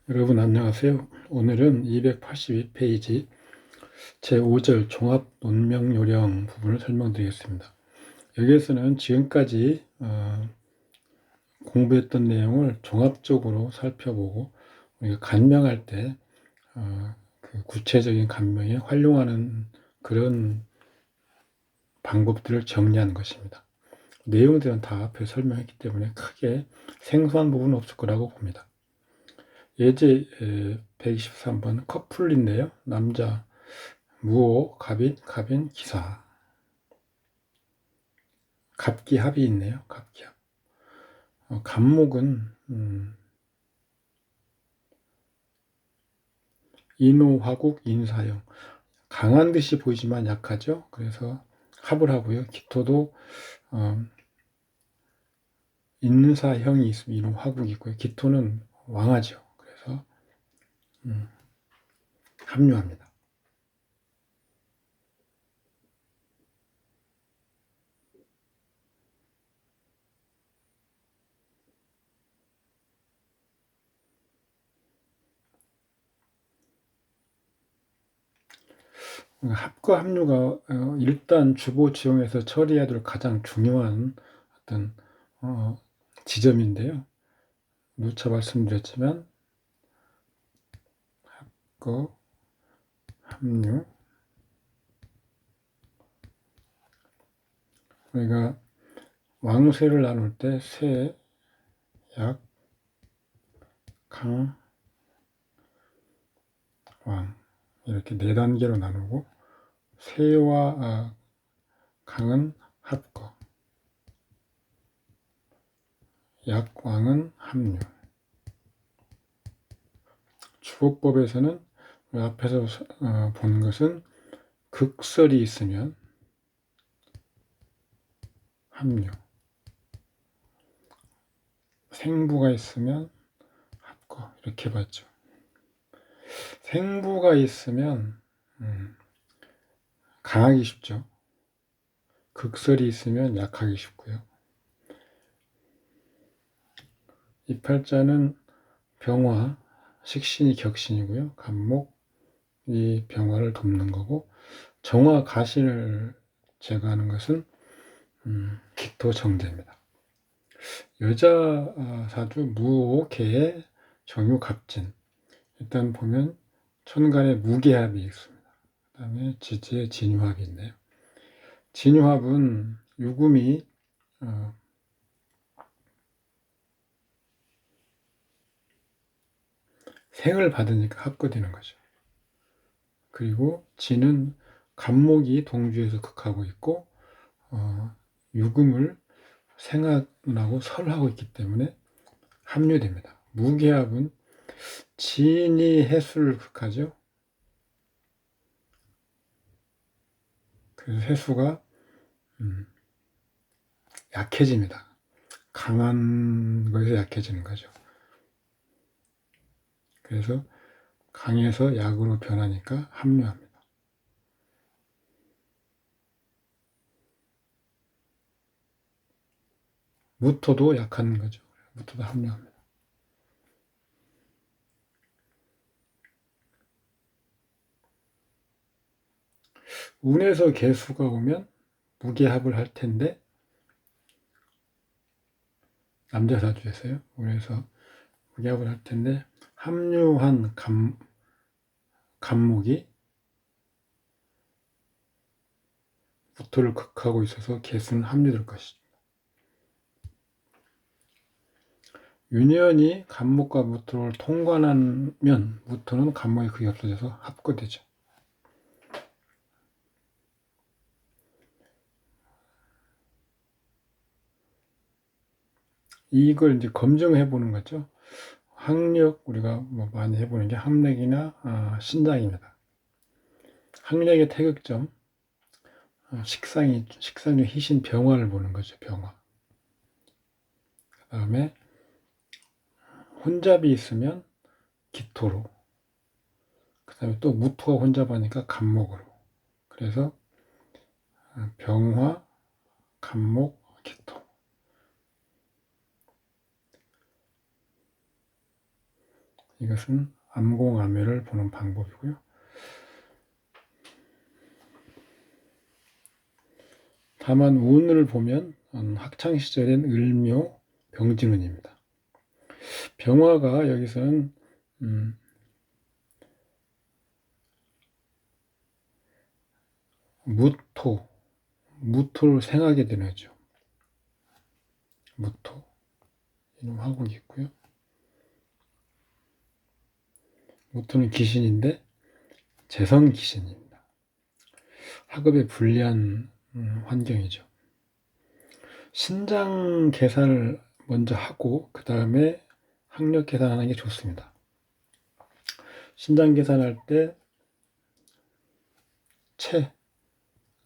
여러분 안녕하세요. 오늘은 282페이지 제5절 종합 논명 요령 부분을 설명드리겠습니다. 여기에서는 지금까지 공부했던 내용을 종합적으로 살펴보고 우리가 간명할 때 그 구체적인 간명에 활용하는 그런 방법들을 정리하는 것입니다. 내용들은 다 앞에 설명했기 때문에 크게 생소한 부분은 없을 거라고 봅니다. 예제 123번 커플인데요. 남자 무호, 갑인, 기사. 갑기합이 있네요. 갑기합. 갑목은 인호화국, 인사형. 강한 듯이 보이지만 약하죠. 그래서 합을 하고요. 기토도 인사형이 있으면 인호화국이 있고요. 기토는 왕하죠. 그래서 합류합니다. 합과 합류가 일단 주보 지용에서 처리해야 될 가장 중요한 어떤 지점인데요. 누차 말씀드렸지만 합과 합류 우리가 왕세를 나눌 때 세, 약, 강, 왕 이렇게 네 단계로 나누고 세와 강은 합거, 약, 왕은 합류. 주보법에서는 앞에서 본 것은 극설이 있으면 합류, 생부가 있으면 합거 이렇게 봤죠. 생부가 있으면 강하기 쉽죠. 극설이 있으면 약하기 쉽고요. 이 팔자는 병화, 식신이 격신이고요. 갑목이 병화를 돕는 거고 정화, 가신을 제거하는 것은 기토, 정제입니다. 여자 사주 무호, 개해, 정유, 갑진. 일단 보면 천간에 무게합이 있습니다. 그 다음에 지지에 진유합이 있네요. 진유합은 유금이 생을 받으니까 합거되는 거죠. 그리고 진은 갑목이 동주에서 극하고 있고 유금을 생하고 설하고 있기 때문에 합류됩니다. 무게합은 진이 해수를 극하죠. 그래서 해수가 약해집니다. 강한 것에서 약해지는 거죠. 그래서 강에서 약으로 변하니까 합류합니다. 무토도 약한 거죠. 무토도 합류합니다. 운에서 개수가 오면 무게합을 할 텐데 남자 사주에서요. 운에서 무게합을 할 텐데 합류한 갑목이 무토를 극하고 있어서 개수는 합류될 것이죠. 윤연이 갑목과 무토를 통관하면 무토는 갑목의 극이 없어져서 합거되죠. 이걸 이제 검증해 보는 거죠. 학력 우리가 뭐 많이 해보는 게 학력이나 신장입니다. 학력의 태극점 식상유 희신 병화를 보는 거죠. 병화. 그 다음에 혼잡이 있으면 기토로. 그 다음에 또 무토가 혼잡하니까 갑목으로. 그래서 병화, 갑목, 기토. 이것은 암공암외를 보는 방법이고요. 다만 운을 보면 학창시절엔 을묘, 병진운입니다. 병화가 여기서는 무토를 생하게 되죠. 무토. 이놈 화국이 있고요. 무토는 귀신인데 재성 귀신입니다. 학업에 불리한 환경이죠. 신장 계산을 먼저 하고 그 다음에 학력 계산하는 게 좋습니다. 신장 계산할 때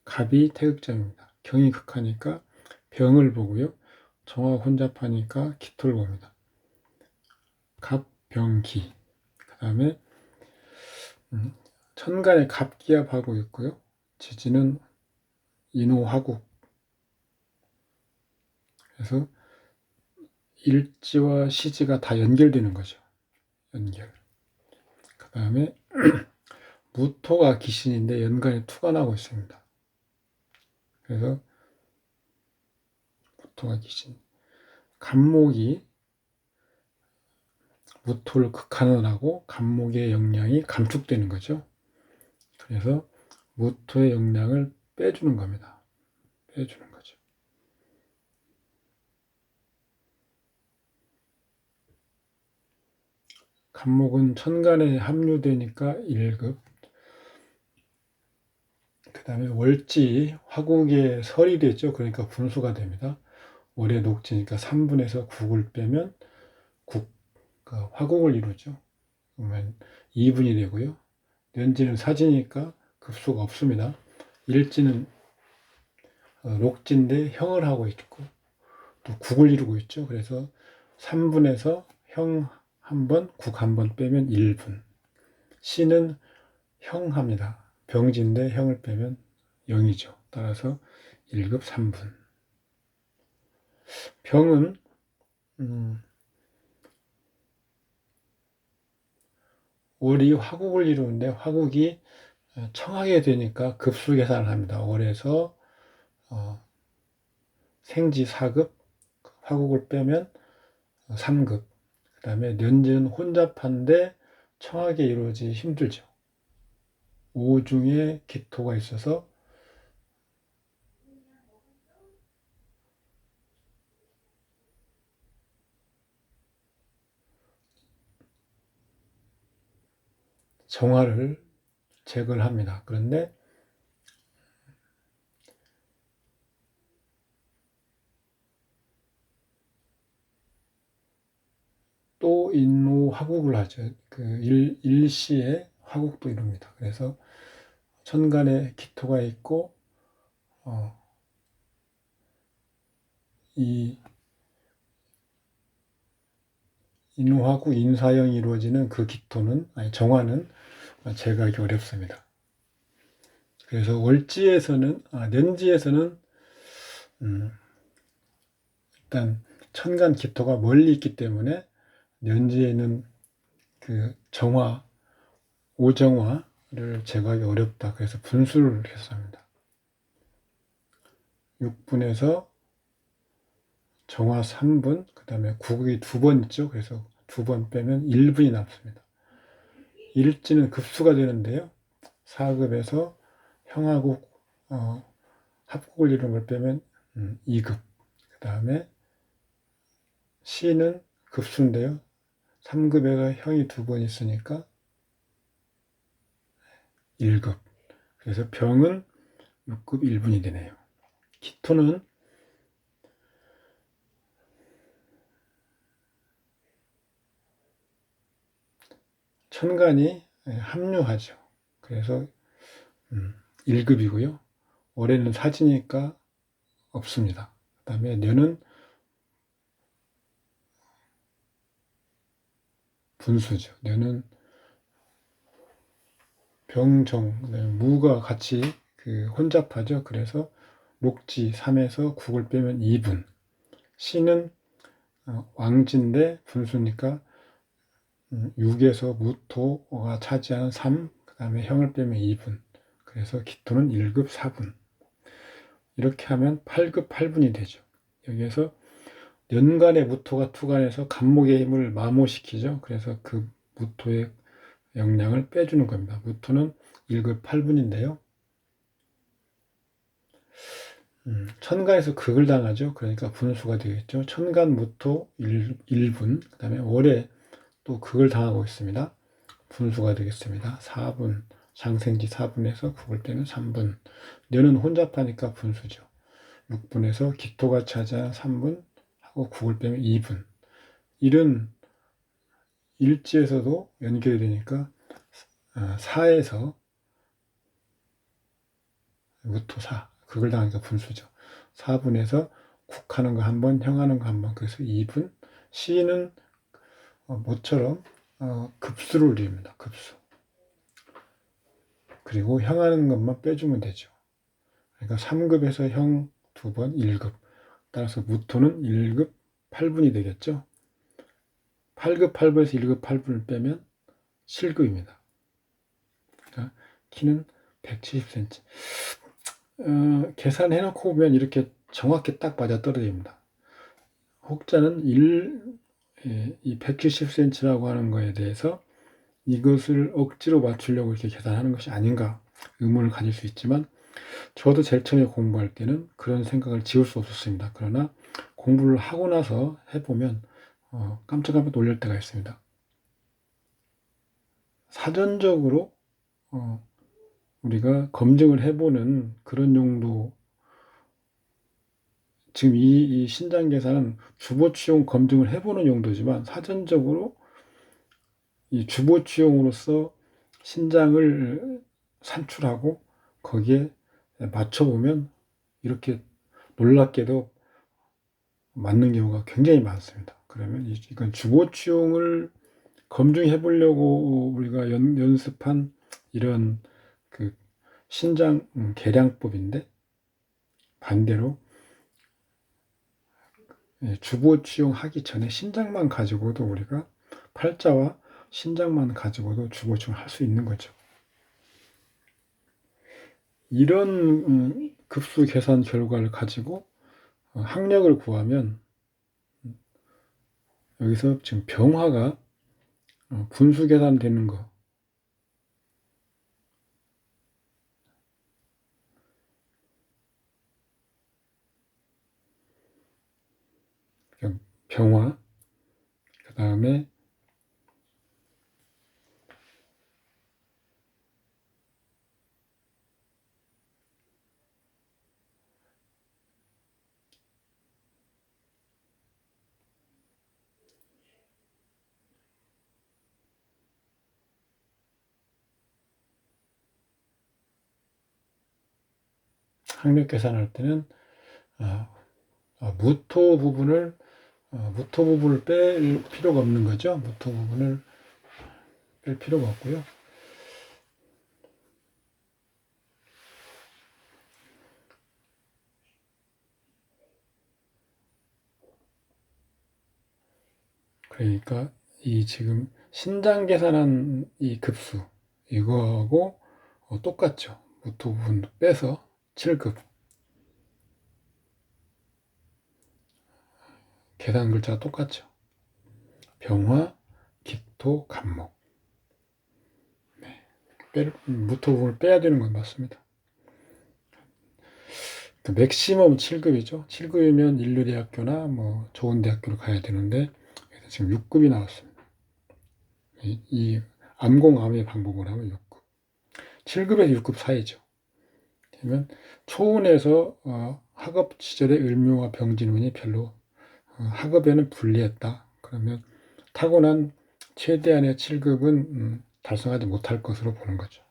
갑이 태극점입니다. 경이 극하니까 병을 보고요. 정화 혼잡하니까 기토를 봅니다. 갑, 병, 기. 그 다음에 천간에 갑기압하고 있고요. 지지는 인호화국. 그래서 일지와 시지가 다 연결되는 거죠. 연결. 그 다음에 무토가 기신인데 연간에 투가 나고 있습니다. 그래서 무토가 기신. 간목이 무토를 극한을 간목의 영향이 감축되는 거죠. 그래서 무토의 영향을 빼주는 겁니다. 빼주는 거죠. 간목은 천간에 합류되니까 1급. 그 다음에 월지, 화국에 설이 되죠. 그러니까 분수가 됩니다. 월에 녹지니까 3분에서 국을 빼면 그러니까 화국을 이루죠. 그러면 2분이 되고요. 년지는 사지니까 급수가 없습니다. 일지는 녹지인데 형을 하고 있고 또 국을 이루고 있죠. 그래서 3분에서 형 한 번, 국 한 번 빼면 1분. 시는 형합니다. 병지인데 형을 빼면 0이죠. 따라서 1급 3분. 병은 월이 화국을 이루는데 화국이 청하게 되니까 급수 계산을 합니다. 월에서 생지 4급, 화국을 빼면 3급. 그 다음에 년지는 혼잡한데 청하게 이루어지기 힘들죠. 오중에 기토가 있어서 정화를 제거를 합니다. 그런데 또 인노 화국을 하죠. 그 일시에 화국도 이룹니다. 그래서 천간에 기토가 있고 이 인호하고 인사형이 이루어지는 그 기토는 정화는 제거하기 어렵습니다. 그래서 월지에서는 년지에서는 일단 천간 기토가 멀리 있기 때문에 년지에는 그 정화, 오정화를 제거하기 어렵다. 그래서 분수를 해서 합니다. 6분에서 정화 3분, 그 다음에 국이 2번 있죠. 그래서 2번 빼면 1분이 남습니다. 일지는 급수가 되는데요. 4급에서 형하고 합국을 이루는 걸 빼면 2급. 그 다음에 시는 급수인데요. 3급에서 형이 2번 있으니까 1급. 그래서 병은 6급 1분이 되네요. 기토는 천간이 합류하죠. 그래서 1급이고요. 올해는 사지니까 없습니다. 그 다음에 년은 분수죠. 년은 병정, 무가 같이 혼잡하죠. 그래서 녹지 3에서 국을 빼면 2분. 시는 왕지인데 분수니까 6에서 무토가 차지하는 3, 그 다음에 형을 빼면 2분. 그래서 기토는 1급 4분. 이렇게 하면 8급 8분이 되죠. 여기에서 연간의 무토가 투간해서 간목의 힘을 마모시키죠. 그래서 그 무토의 영향을 빼주는 겁니다. 무토는 1급 8분인데요. 천간에서 극을 당하죠. 그러니까 분수가 되겠죠. 천간 무토 1분, 그 다음에 월에 또 극을 당하고 있습니다. 분수가 되겠습니다. 4분, 장생지 4분에서 극을 빼면 3분. 녀는 혼잡하니까 분수죠. 6분에서 기토가 차지하는 3분 하고 국을 빼면 2분. 일은 일지에서도 연결이 되니까 4에서 무토 4, 극을 당하니까 분수죠. 4분에서 국하는 거 한 번, 형하는 거 한 번. 그래서 2분. 시는 모처럼 급수를 이룹니다. 급수. 그리고 형하는 것만 빼주면 되죠. 그러니까 3급에서 형 2번 1급. 따라서 무토는 1급 8분이 되겠죠. 8급 8분에서 1급 8분을 빼면 7급입니다. 그러니까 키는 170cm. 계산해놓고 보면 이렇게 정확히 딱 맞아떨어집니다. 혹자는 이 170cm라고 하는 거에 대해서 이것을 억지로 맞추려고 이렇게 계산하는 것이 아닌가 의문을 가질 수 있지만 저도 제일 처음에 공부할 때는 그런 생각을 지울 수 없었습니다. 그러나 공부를 하고 나서 해보면 깜짝깜짝 놀랄 때가 있습니다. 사전적으로 우리가 검증을 해보는 그런 용도, 지금 이 신장 계산은 주보치용 검증을 해보는 용도지만 사전적으로 이 주보치용으로서 신장을 산출하고 거기에 맞춰보면 이렇게 놀랍게도 맞는 경우가 굉장히 많습니다. 그러면 이건 주보치용을 검증해 보려고 우리가 연습한 이런 그 신장 계량법인데 반대로 주보치용 하기 전에 신장만 가지고도 우리가 팔자와 신장만 가지고도 주보치용 할 수 있는 거죠. 이런 급수 계산 결과를 가지고 학력을 구하면 여기서 지금 병화가 분수 계산되는 거 병화 그 다음에 학력 계산할 때는 무토 부분을 뺄 필요가 없는 거죠. 무토 부분을 뺄 필요가 없고요. 그러니까 이 지금 신장 계산한 이 급수 이거하고 똑같죠. 무토 부분 빼서 7급 계산 글자가 똑같죠. 병화, 기토, 간목. 무토 부분을 빼야 되는 건 맞습니다. 맥시멈 7급이죠. 7급이면 인류대학교나 뭐 좋은 대학교를 가야 되는데 지금 6급이 나왔습니다. 이 암공암의 방법을 하면 6급. 7급에서 6급 사이죠. 그러면 초운에서 학업 시절의 을묘와 병진운이 별로 학업에는 불리했다. 그러면 타고난 최대한의 7급은 달성하지 못할 것으로 보는 거죠.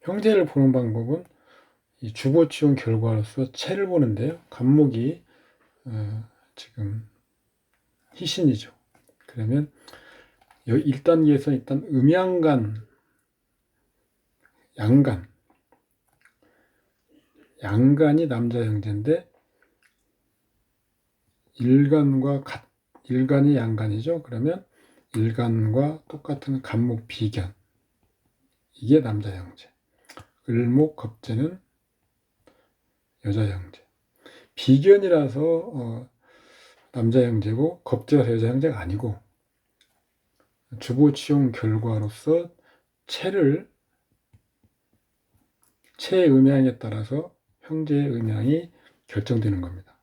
형제를 보는 방법은 이 주보치용 결과로서 체를 보는데요. 간목이 지금 희신이죠. 그러면 1단계에서 일단 음양간, 양간이 남자 형제인데 일간과 일간이 양간이죠. 그러면 일간과 똑같은 간목 비견, 이게 남자 형제. 을목 겁재는 여자 형제. 비견이라서 남자 형제고 겁재가 여자 형제가 아니고 주보치용 결과로서 체의 음양에 따라서 형제의 음양이 결정되는 겁니다.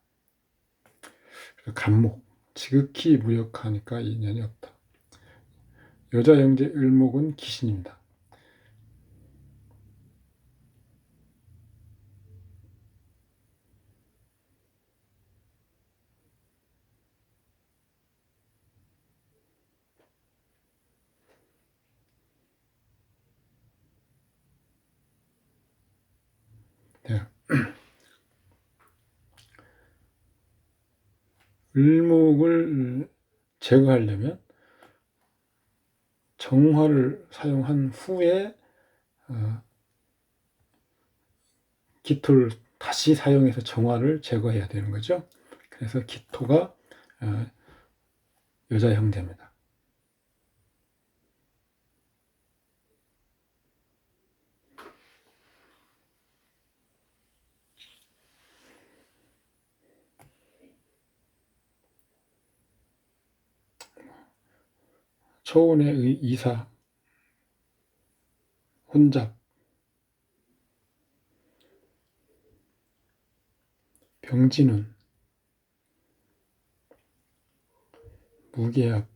간목, 지극히 무력하니까 인연이 없다. 여자 형제 을목은 기신입니다. 네. 을목을 제거하려면 정화를 사용한 후에 기토를 다시 사용해서 정화를 제거해야 되는 거죠. 그래서 기토가 여자 형제입니다. 초운의 이사, 혼잡, 병진운, 무계합,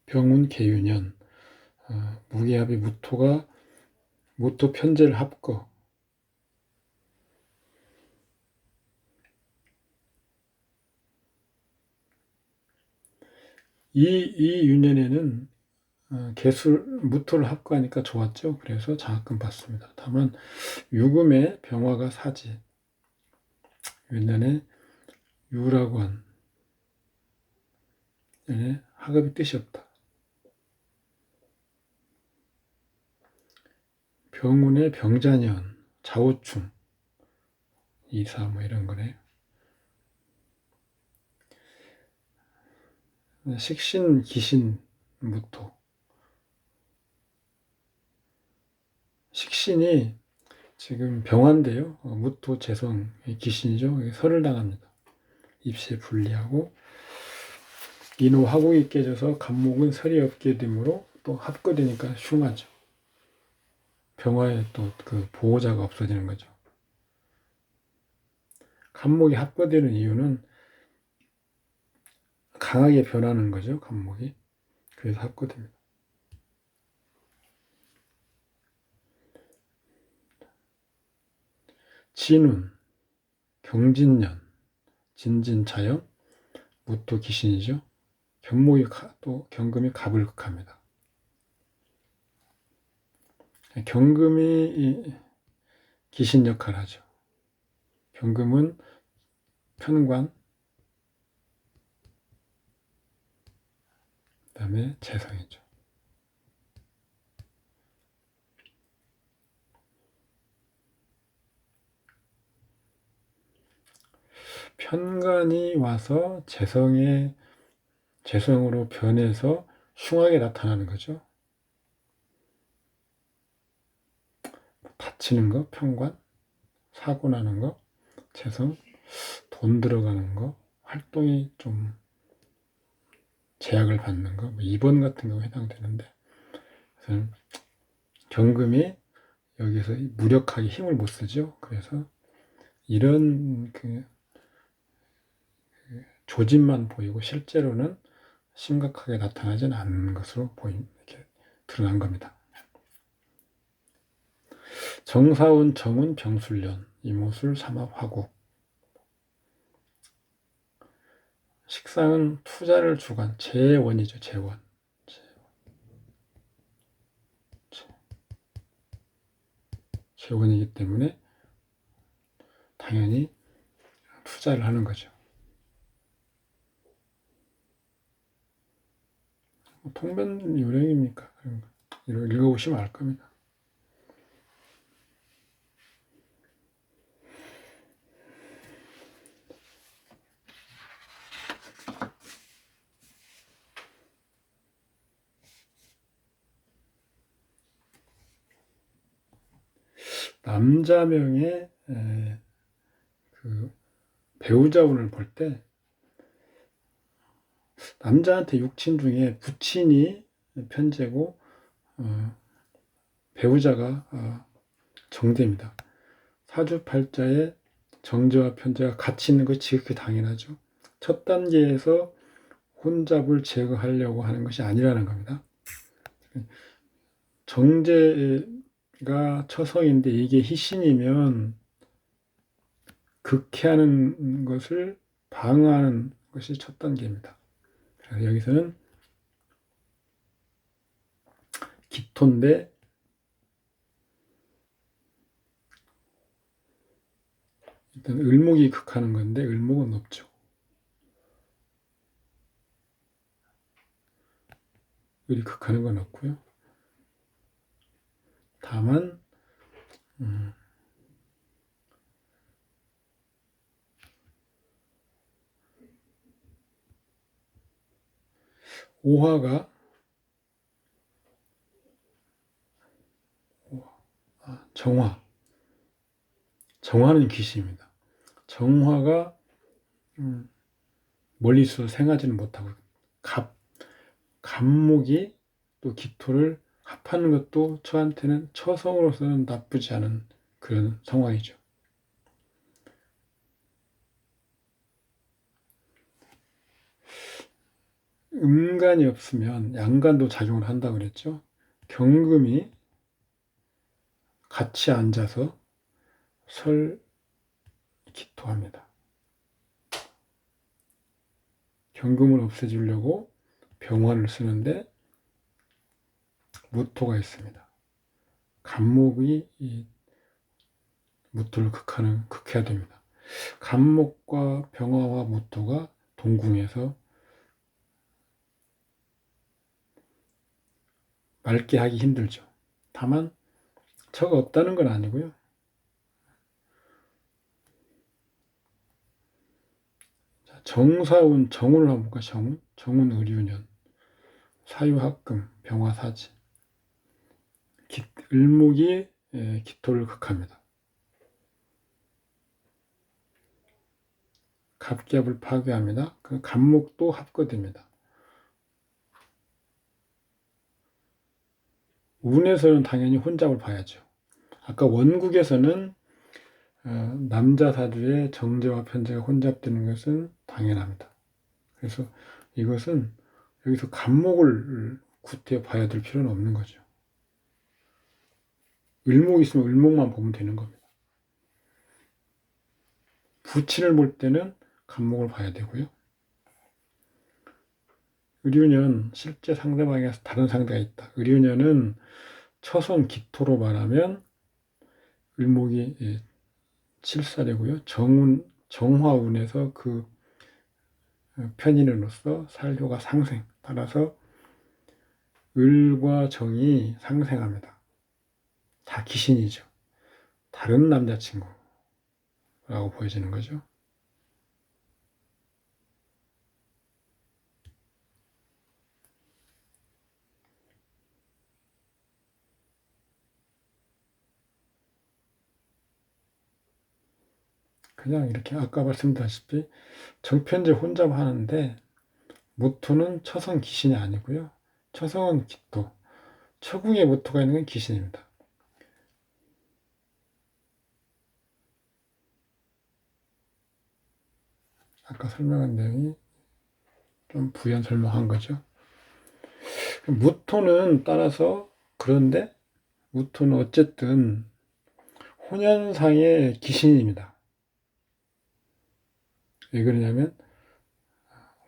병운 계윤년, 무계합이 무토가 무토 편제를 합거, 이 윤년에는 무토를 합거하니까 좋았죠. 그래서 장학금 받습니다. 다만 유금의 병화가 사지, 윤년에 유라고 한 학업이 뜻이 없다. 병운의 병자년, 자오충, 이사 이런 거네요. 식신, 기신, 무토. 식신이 지금 병화인데요. 무토, 재성, 기신이죠. 설을 당합니다. 입시에 불리하고 인호 화국이 깨져서 간목은 설이 없게 되므로 또 합거되니까 흉하죠. 병화에 또 그 보호자가 없어지는 거죠. 간목이 합거되는 이유는 강하게 변하는 거죠. 간목이. 그래서 합거됩니다. 진운, 경진년, 진진자영, 무토 기신이죠. 경목이 또 경금이 갑을 극합니다. 경금이 기신 역할을 하죠. 경금은 편관, 그 다음에 재성이죠. 편관이 와서 재성으로 변해서 흉하게 나타나는 거죠. 다치는 거, 편관, 사고 나는 거, 재성, 돈 들어가는 거, 활동이 좀 제약을 받는 거, 입원 같은 경우에 해당되는데, 그래서 경금이 여기서 무력하게 힘을 못 쓰죠. 그래서 이런 조짐만 보이고 실제로는 심각하게 나타나지는 않는 것으로 이렇게 드러난 겁니다. 정사운, 정운, 병술년, 이모술, 삼합, 화국. 식상은 투자를 주관, 재원이죠. 재원. 재원이기 때문에 당연히 투자를 하는 거죠. 통변 요령입니까? 읽어보시면 알 겁니다. 남자명의 그 배우자운을 볼 때 남자한테 육친 중에 부친이 편재고 배우자가 정제입니다. 사주팔자에 정제와 편제가 같이 있는 것이 지극히 당연하죠. 첫 단계에서 혼잡을 제거하려고 하는 것이 아니라는 겁니다. 정제가 처성인데 이게 희신이면 극해하는 것을 방어하는 것이 첫 단계입니다. 그래서 여기서는 기토인데 일단 을목이 극하는 건데 을목은 없죠. 을이 극하는 건 없고요. 다만 오화가 정화는 귀신입니다. 정화가 멀리 있어서 생하지는 못하고 갑목이 또 기토를 합하는 것도 저한테는 처성으로서는 나쁘지 않은 그런 상황이죠. 음간이 없으면 양간도 작용을 한다고 그랬죠. 경금이 같이 앉아서 설기토합니다. 경금을 없애주려고 병화를 쓰는데 무토가 있습니다. 간목이 이 무토를 극해야 됩니다. 간목과 병화와 무토가 동궁해서 맑게 하기 힘들죠. 다만 처가 없다는 건 아니고요. 정사운, 정운을 한번 볼까요? 정운 의류년, 사유합금, 병화사지, 을목이 기토를 극합니다. 갑갑을 파괴합니다. 그 간목도 합거됩니다. 운에서는 당연히 혼잡을 봐야죠. 아까 원국에서는 남자 사주의 정제와 편제가 혼잡되는 것은 당연합니다. 그래서 이것은 여기서 간목을 구태여 봐야 될 필요는 없는 거죠. 을목이 있으면 을목만 보면 되는 겁니다. 부친을 볼 때는 간목을 봐야 되고요. 을유년, 실제 상대방에서 다른 상대가 있다. 을유년은 처성 기토로 말하면 을목이 7살이고요. 정화운에서 그 편인으로서 살효가 상생. 따라서 을과 정이 상생합니다. 다 귀신이죠. 다른 남자친구라고 보여지는 거죠. 그냥 이렇게 아까 말씀드렸다시피 정편제 혼잡하는데 무토는 처성 귀신이 아니고요. 처성은 기토. 처궁에 무토가 있는 건 귀신입니다. 아까 설명한 내용이 좀 부연 설명한 거죠. 무토는 따라서 그런데 무토는 어쨌든 혼연상의 귀신입니다. 왜 그러냐면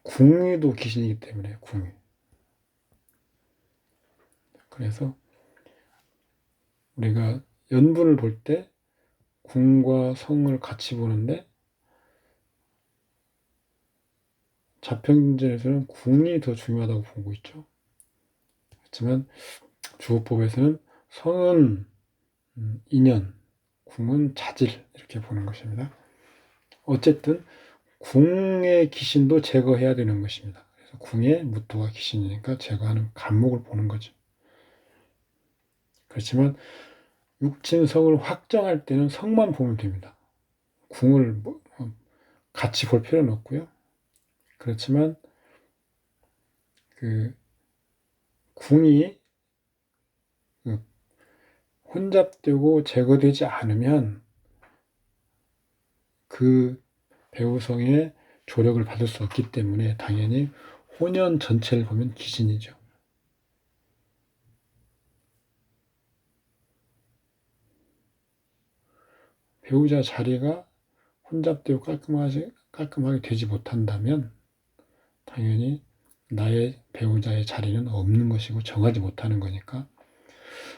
궁위도 귀신이기 때문에 궁위. 그래서 우리가 연분을 볼 때 궁과 성을 같이 보는데 자평진에서는 궁이 더 중요하다고 보고 있죠. 그렇지만 주호법에서는 성은 인연, 궁은 자질 이렇게 보는 것입니다. 어쨌든 궁의 귀신도 제거해야 되는 것입니다. 그래서 궁의 무토가 귀신이니까 제거하는 간목을 보는 거죠. 그렇지만 육친성을 확정할 때는 성만 보면 됩니다. 궁을 같이 볼 필요는 없고요. 그렇지만 그 궁이 혼잡되고 제거되지 않으면 그 배우성의 조력을 받을 수 없기 때문에 당연히 혼연 전체를 보면 기진이죠. 배우자 자리가 혼잡되고 깔끔하게 되지 못한다면 당연히 나의 배우자의 자리는 없는 것이고 정하지 못하는 거니까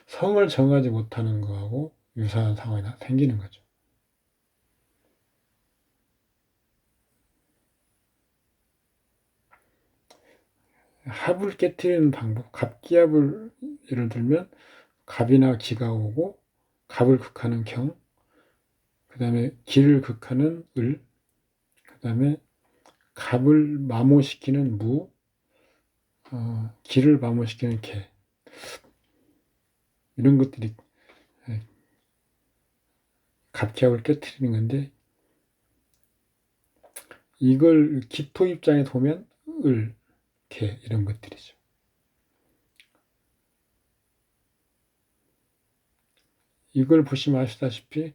성을 정하지 못하는 거하고 유사한 상황이 생기는 거죠. 합을 깨트리는 방법, 갑기합을 예를 들면 갑이나 기가 오고 갑을 극하는 경, 그 다음에 기를 극하는 을, 그 다음에 갑을 마모시키는 무, 기를 마모시키는 개, 이런 것들이 갑기합을 깨트리는 건데 이걸 기토 입장에 보면 을, 개 이런 것들이죠. 이걸 보시면 아시다시피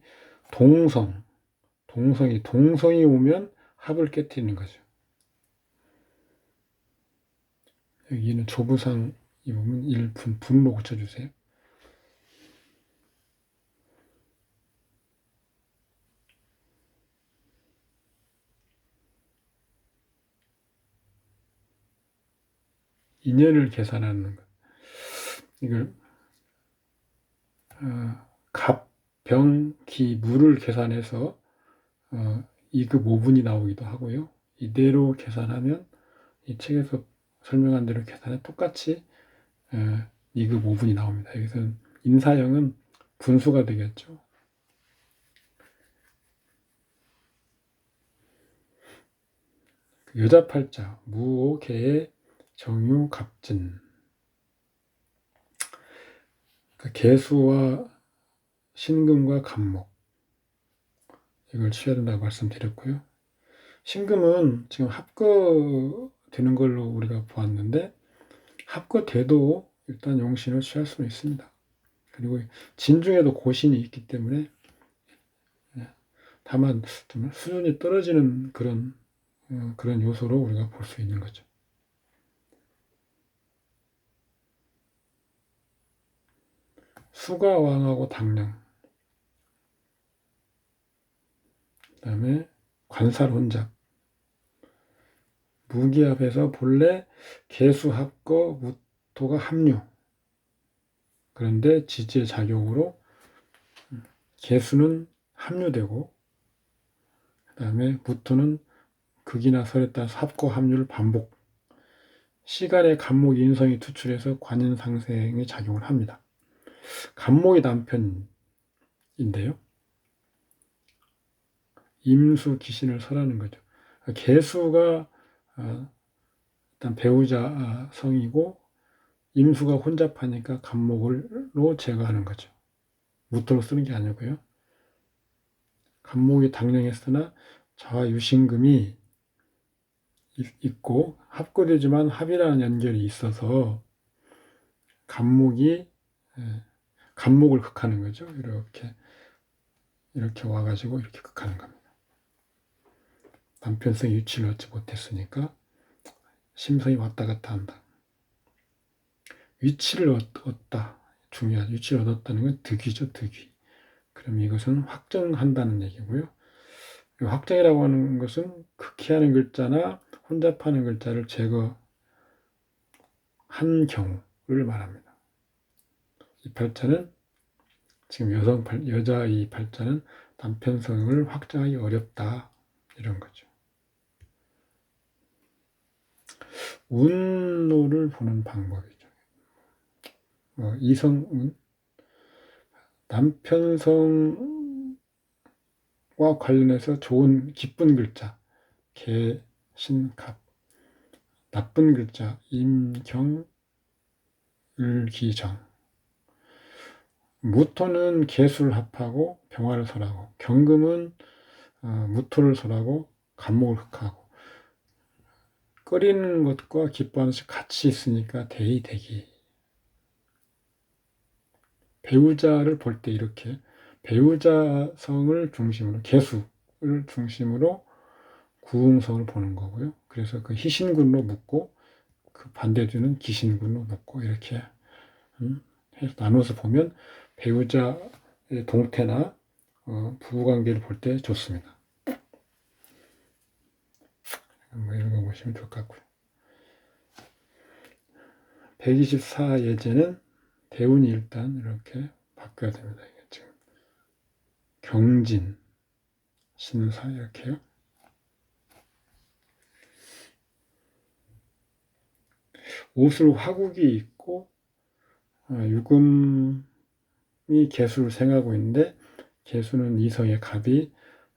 동성이 오면 합을 깨트리는 거죠. 여기는 조부상 이 부분 1분, 분로 고쳐주세요. 인연을 계산하는 것. 이걸 갑, 병, 기, 무를 계산해서 2급 5분이 나오기도 하고요. 이대로 계산하면 이 책에서 설명한 대로 계산해 똑같이 2급 5분이 나옵니다. 여기서는 인사형은 분수가 되겠죠. 여자 팔자 무오, 개, 정유, 갑진. 개수와 신금과 갑목 이걸 취해야 된다고 말씀드렸고요. 신금은 지금 합거되는 걸로 우리가 보았는데 합거돼도 일단 용신을 취할 수는 있습니다. 그리고 진중에도 고신이 있기 때문에 다만 좀 수준이 떨어지는 그런 요소로 우리가 볼 수 있는 거죠. 수가 왕하고 당령, 그 다음에 관살 혼잡, 무기합에서 본래 개수 합거, 무토가 합류. 그런데 지지의 작용으로 개수는 합류되고 그 다음에 무토는 극이나 설에 따라서 합과 합류를 반복. 시간의 간목 인성이 투출해서 관인상생의 작용을 합니다. 간목이 남편인데요. 임수 기신을 설하는 거죠. 개수가 일단 배우자 성이고 임수가 혼잡하니까 간목으로 제거하는 거죠. 무토로 쓰는 게 아니고요. 간목이 당령했으나 자와 유신금이 있고 합거되지만 합이라는 연결이 있어서 간목을 극하는 거죠. 이렇게 와가지고 이렇게 극하는 겁니다. 남편성 유치를 얻지 못했으니까 심성이 왔다 갔다 한다. 위치를 얻다. 중요하죠. 위치를 얻었다는 건 득이죠. 득이. 그럼 이것은 확정한다는 얘기고요. 확정이라고 하는 것은 극히하는 글자나 혼잡하는 글자를 제거한 경우를 말합니다. 이 팔자는 지금 여자 이 팔자는 남편성을 확정하기 어렵다. 이런 거죠. 운로를 보는 방법이죠. 이성운, 남편성과 관련해서 좋은 기쁜 글자, 개, 신, 갑. 나쁜 글자, 임, 경, 을, 기, 정. 무토는 개수를 합하고 병화를 설하고, 경금은 무토를 설하고 간목을 흑하고, 끓이는 것과 기뻐하는 것이 같이 있으니까 대의대기. 배우자를 볼 때 이렇게 배우자성을 중심으로, 개수를 중심으로 구응성을 보는 거고요. 그래서 그 희신군으로 묶고 그 반대주는 기신군으로 묶고 이렇게 해서 나눠서 보면 배우자의 동태나 부부관계를 볼 때 좋습니다. 뭐 이런 거 보시면 좋을 것 같고요. 124 예제는 대운이 일단 이렇게 바뀌어야 됩니다. 이게 지금 경진, 신사 이렇게요. 옷을 화국이 있고 유금이 개수를 생하고 있는데 개수는 이성의 갑이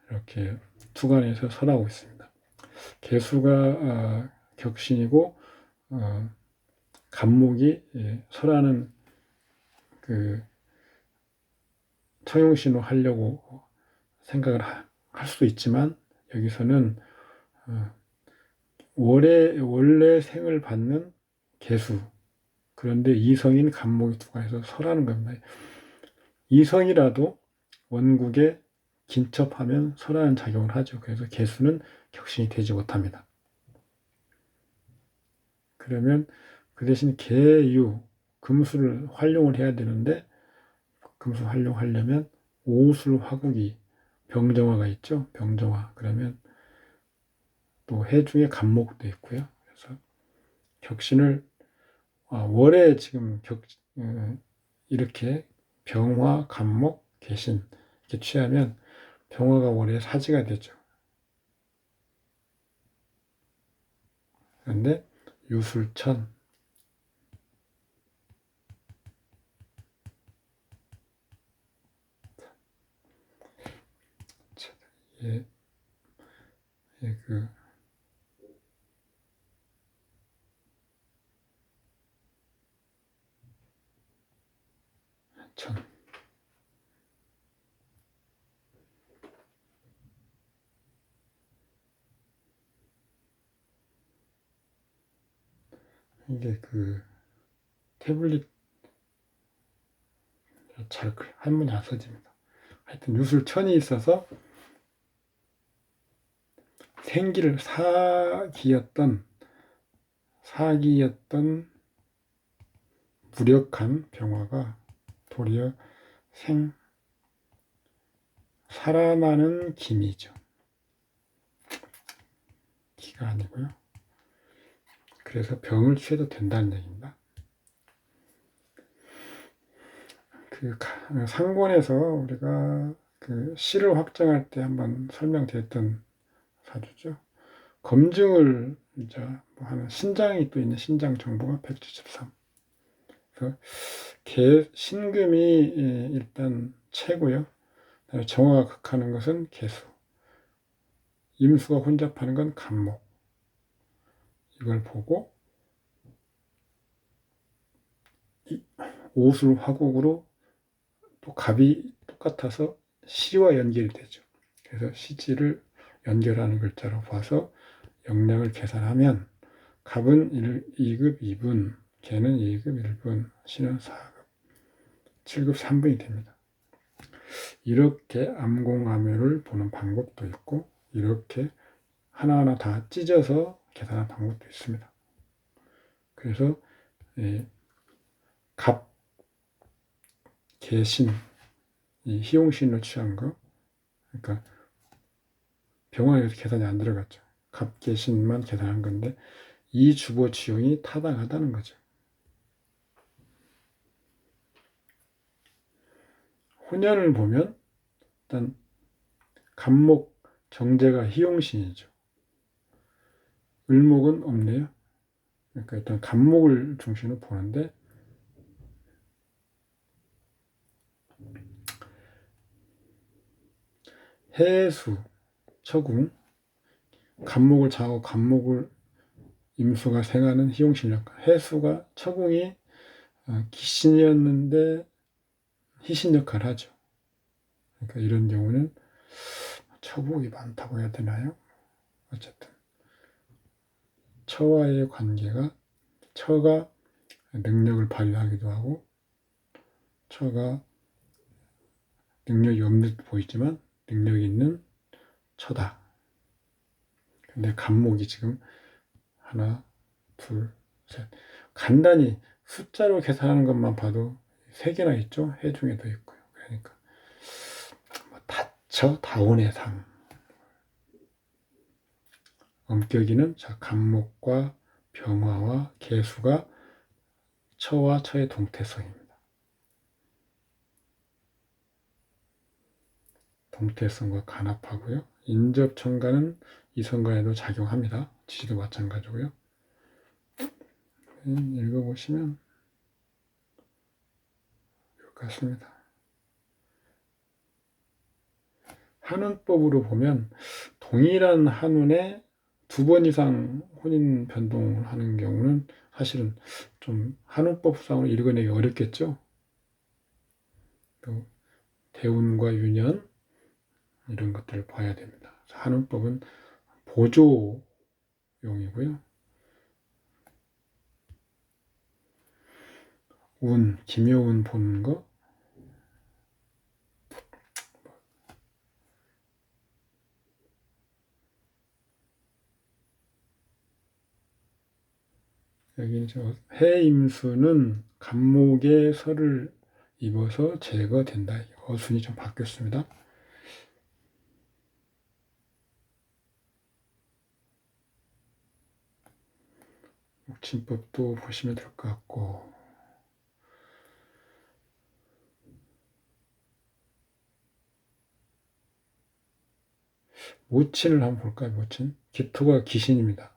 이렇게 투간에서 설하고 있습니다. 개수가 격신이고 간목이 설하는 그 청용신호 하려고 생각을 할 수도 있지만 여기서는 원래 생을 받는 개수, 그런데 이성인 간목이 투간해서 설하는 겁니다. 이성이라도 원국에 긴첩하면 설하는 작용을 하죠. 그래서 개수는 격신이 되지 못합니다. 그러면 그 대신 개유, 금수를 활용을 해야 되는데 금수 활용하려면 오술 화국이 병정화가 있죠. 병정화. 그러면 또 해 중에 간목도 있고요. 그래서 격신을 월에 지금 이렇게 병화, 간목, 개신 이렇게 취하면 병화가 월에 사지가 되죠. 그런데 유술천, 그 천. 이게 그 태블릿 잘 한문이 안 써집니다. 하여튼 유술천이 있어서 생기를 사기였던 무력한 병화가 도리어 살아나는 기미죠. 기가 아니고요. 그래서 병을 취해도 된다는 얘기입니다. 그 상권에서 우리가 그 시를 확정할 때 한번 설명드렸던 사주죠. 검증을 이제 뭐 하는 신장이 또 있는 신장 정보가 173. 그래서 신금이 일단 최고요. 정화가 극하는 것은 개수. 임수가 혼잡하는 건 간목. 이걸 보고 오술 화국으로 또 갑이 똑같아서 시와 연결이 되죠. 그래서 시지를 연결하는 글자로 봐서 역량을 계산하면 갑은 2급 2분, 개는 2급 1분, 신은 4급, 7급 3분이 됩니다. 이렇게 암공암효를 보는 방법도 있고 이렇게 하나하나 다 찢어서 계산하는 방법도 있습니다. 그래서 갑, 개신, 이 희용신으로 취한 거, 그러니까 병화에서 계산이 안 들어갔죠. 갑, 개신만 계산한 건데 이 주보 지용이 타당하다는 거죠. 혼연을 보면 일단 간목 정제가 희용신이죠. 을목은 없네요. 그러니까 일단 간목을 중심으로 보는데 해수, 처궁, 간목을 자고 간목을 임수가 생하는 희용신력. 해수가 처궁이 기신이었는데 희신 역할을 하죠. 그러니까 이런 경우는 처복이 많다고 해야 되나요? 어쨌든 처와의 관계가, 처가 능력을 발휘하기도 하고, 처가 능력이 없는 듯 보이지만 능력이 있는 처다. 근데 간목이 지금 하나, 둘, 셋. 간단히 숫자로 계산하는 것만 봐도 3개나 있죠. 해중에도 있고요. 그러니까 다처, 다운의 상. 엄격이는 자, 간목과 병화와 개수가 처와 처의 동태성입니다. 동태성과 간합하고요. 인접천간은 이성간에도 작용합니다. 지지도 마찬가지고요. 읽어보시면 이것 같습니다. 한운법으로 보면 동일한 한운에 2번 이상 혼인 변동을 하는 경우는 사실은 좀 한운법상으로 읽어내기 어렵겠죠. 또 대운과 유년 이런 것들을 봐야 됩니다. 한운법은 보조용이고요. 운, 기묘운 보는 거, 여기 해임수는 간목에 설을 입어서 제거된다. 어순이 좀 바뀌었습니다. 목침법도 보시면 될 것 같고, 모친을 한번 볼까요? 모친. 기토가 기신입니다.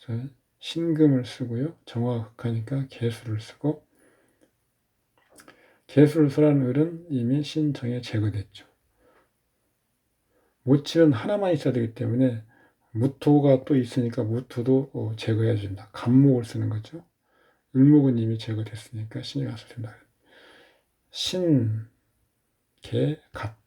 그래서 신금을 쓰고요. 정화극하니까 개수를 쓰고, 개수를 설한 을은 이미 신정에 제거됐죠. 모친은 하나만 있어야 되기 때문에 무토가 또 있으니까 무토도 제거해야 된다. 간목을 쓰는 거죠. 을목은 이미 제거됐으니까 신이 가서 된다. 신, 개, 갑.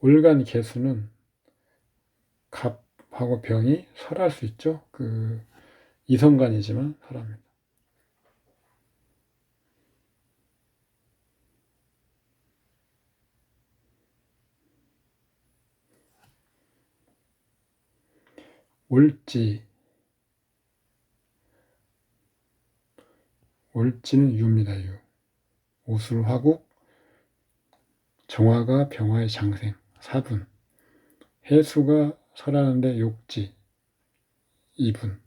월간 개수는 갑하고 병이 설할 수 있죠. 이성간이지만 설합니다. 올지는 유입니다. 유. 오술화국, 정화가 병화의 장생, 사분. 해수가 설하는데 욕지, 2분.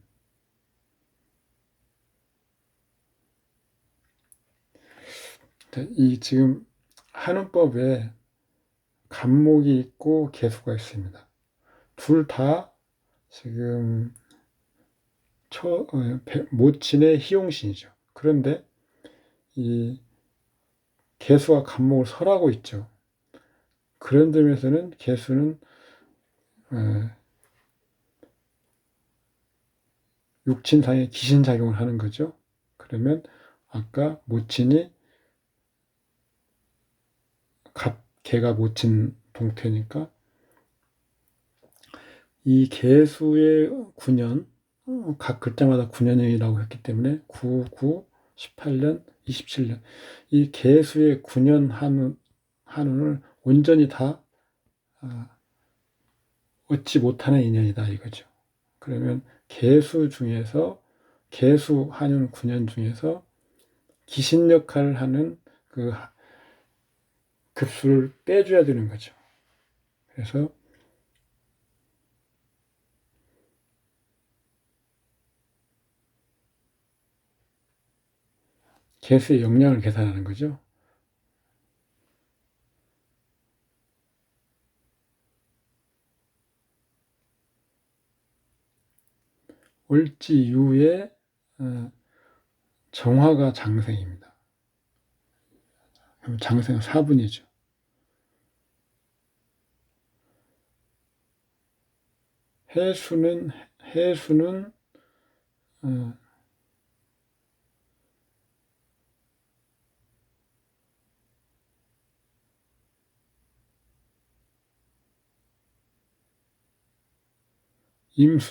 이 지금 한운법에 간목이 있고 개수가 있습니다. 둘 다 지금 모친의 희용신이죠. 그런데 이 개수가 간목을 설하고 있죠. 그런 점에서는 개수는 육친상의 기신작용을 하는 거죠. 그러면 아까 모친이 개가 모친 동태니까 이 개수의 9년, 각 글자마다 9년이라고 했기 때문에 9, 9, 18년, 27년. 이 개수의 9년 한운을 온전히 다 얻지 못하는 인연이다 이거죠. 그러면 개수 한운 9년 중에서 기신 역할을 하는 그 급수를 빼줘야 되는 거죠. 그래서 개수의 역량을 계산하는 거죠. 올지유의 정화가 장생입니다. 그럼 장생 4분이죠. 해수는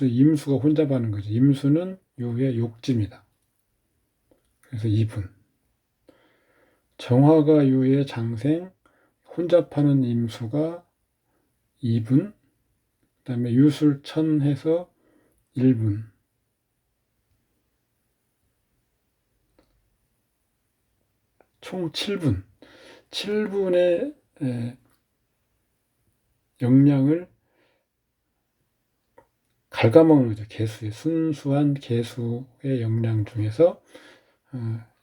임수가 혼잡하는 거죠. 임수는 요의 욕지입니다. 그래서 2분. 정화가 요의 장생, 혼잡하는 임수가 2분, 그 다음에 유술천 해서 1분. 총 7분. 7분의 영양을 갉아먹는 거죠. 개수의 순수한 개수의 영양 중에서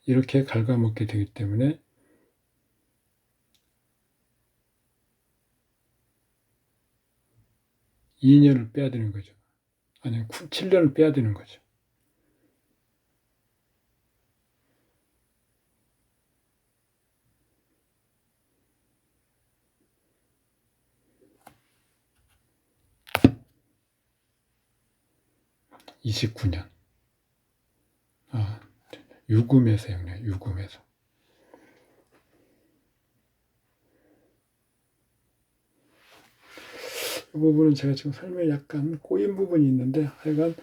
이렇게 갉아먹게 되기 때문에 2년을 빼야 되는 거죠. 아니, 7년을 빼야 되는 거죠. (29년) 유금에서 영양, 유금에서. 이 부분은 제가 지금 설명에 약간 꼬인 부분이 있는데, 하여간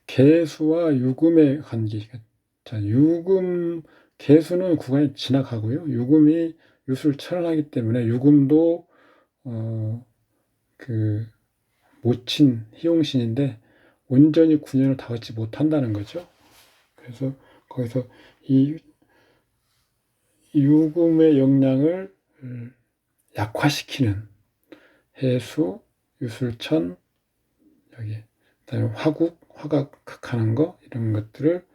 개수와 유금의 관계. 자, 개수는 구간이 지나가고요. 유금이 유수를 천하기 때문에 유금도 모친 희용신인데 온전히 9년을 다 얻지 못한다는 거죠. 그래서 거기서 이 유금의 영향을 약화시키는 해수, 유술천, 여기 그다음에 화각 극하는 거, 이런 것들을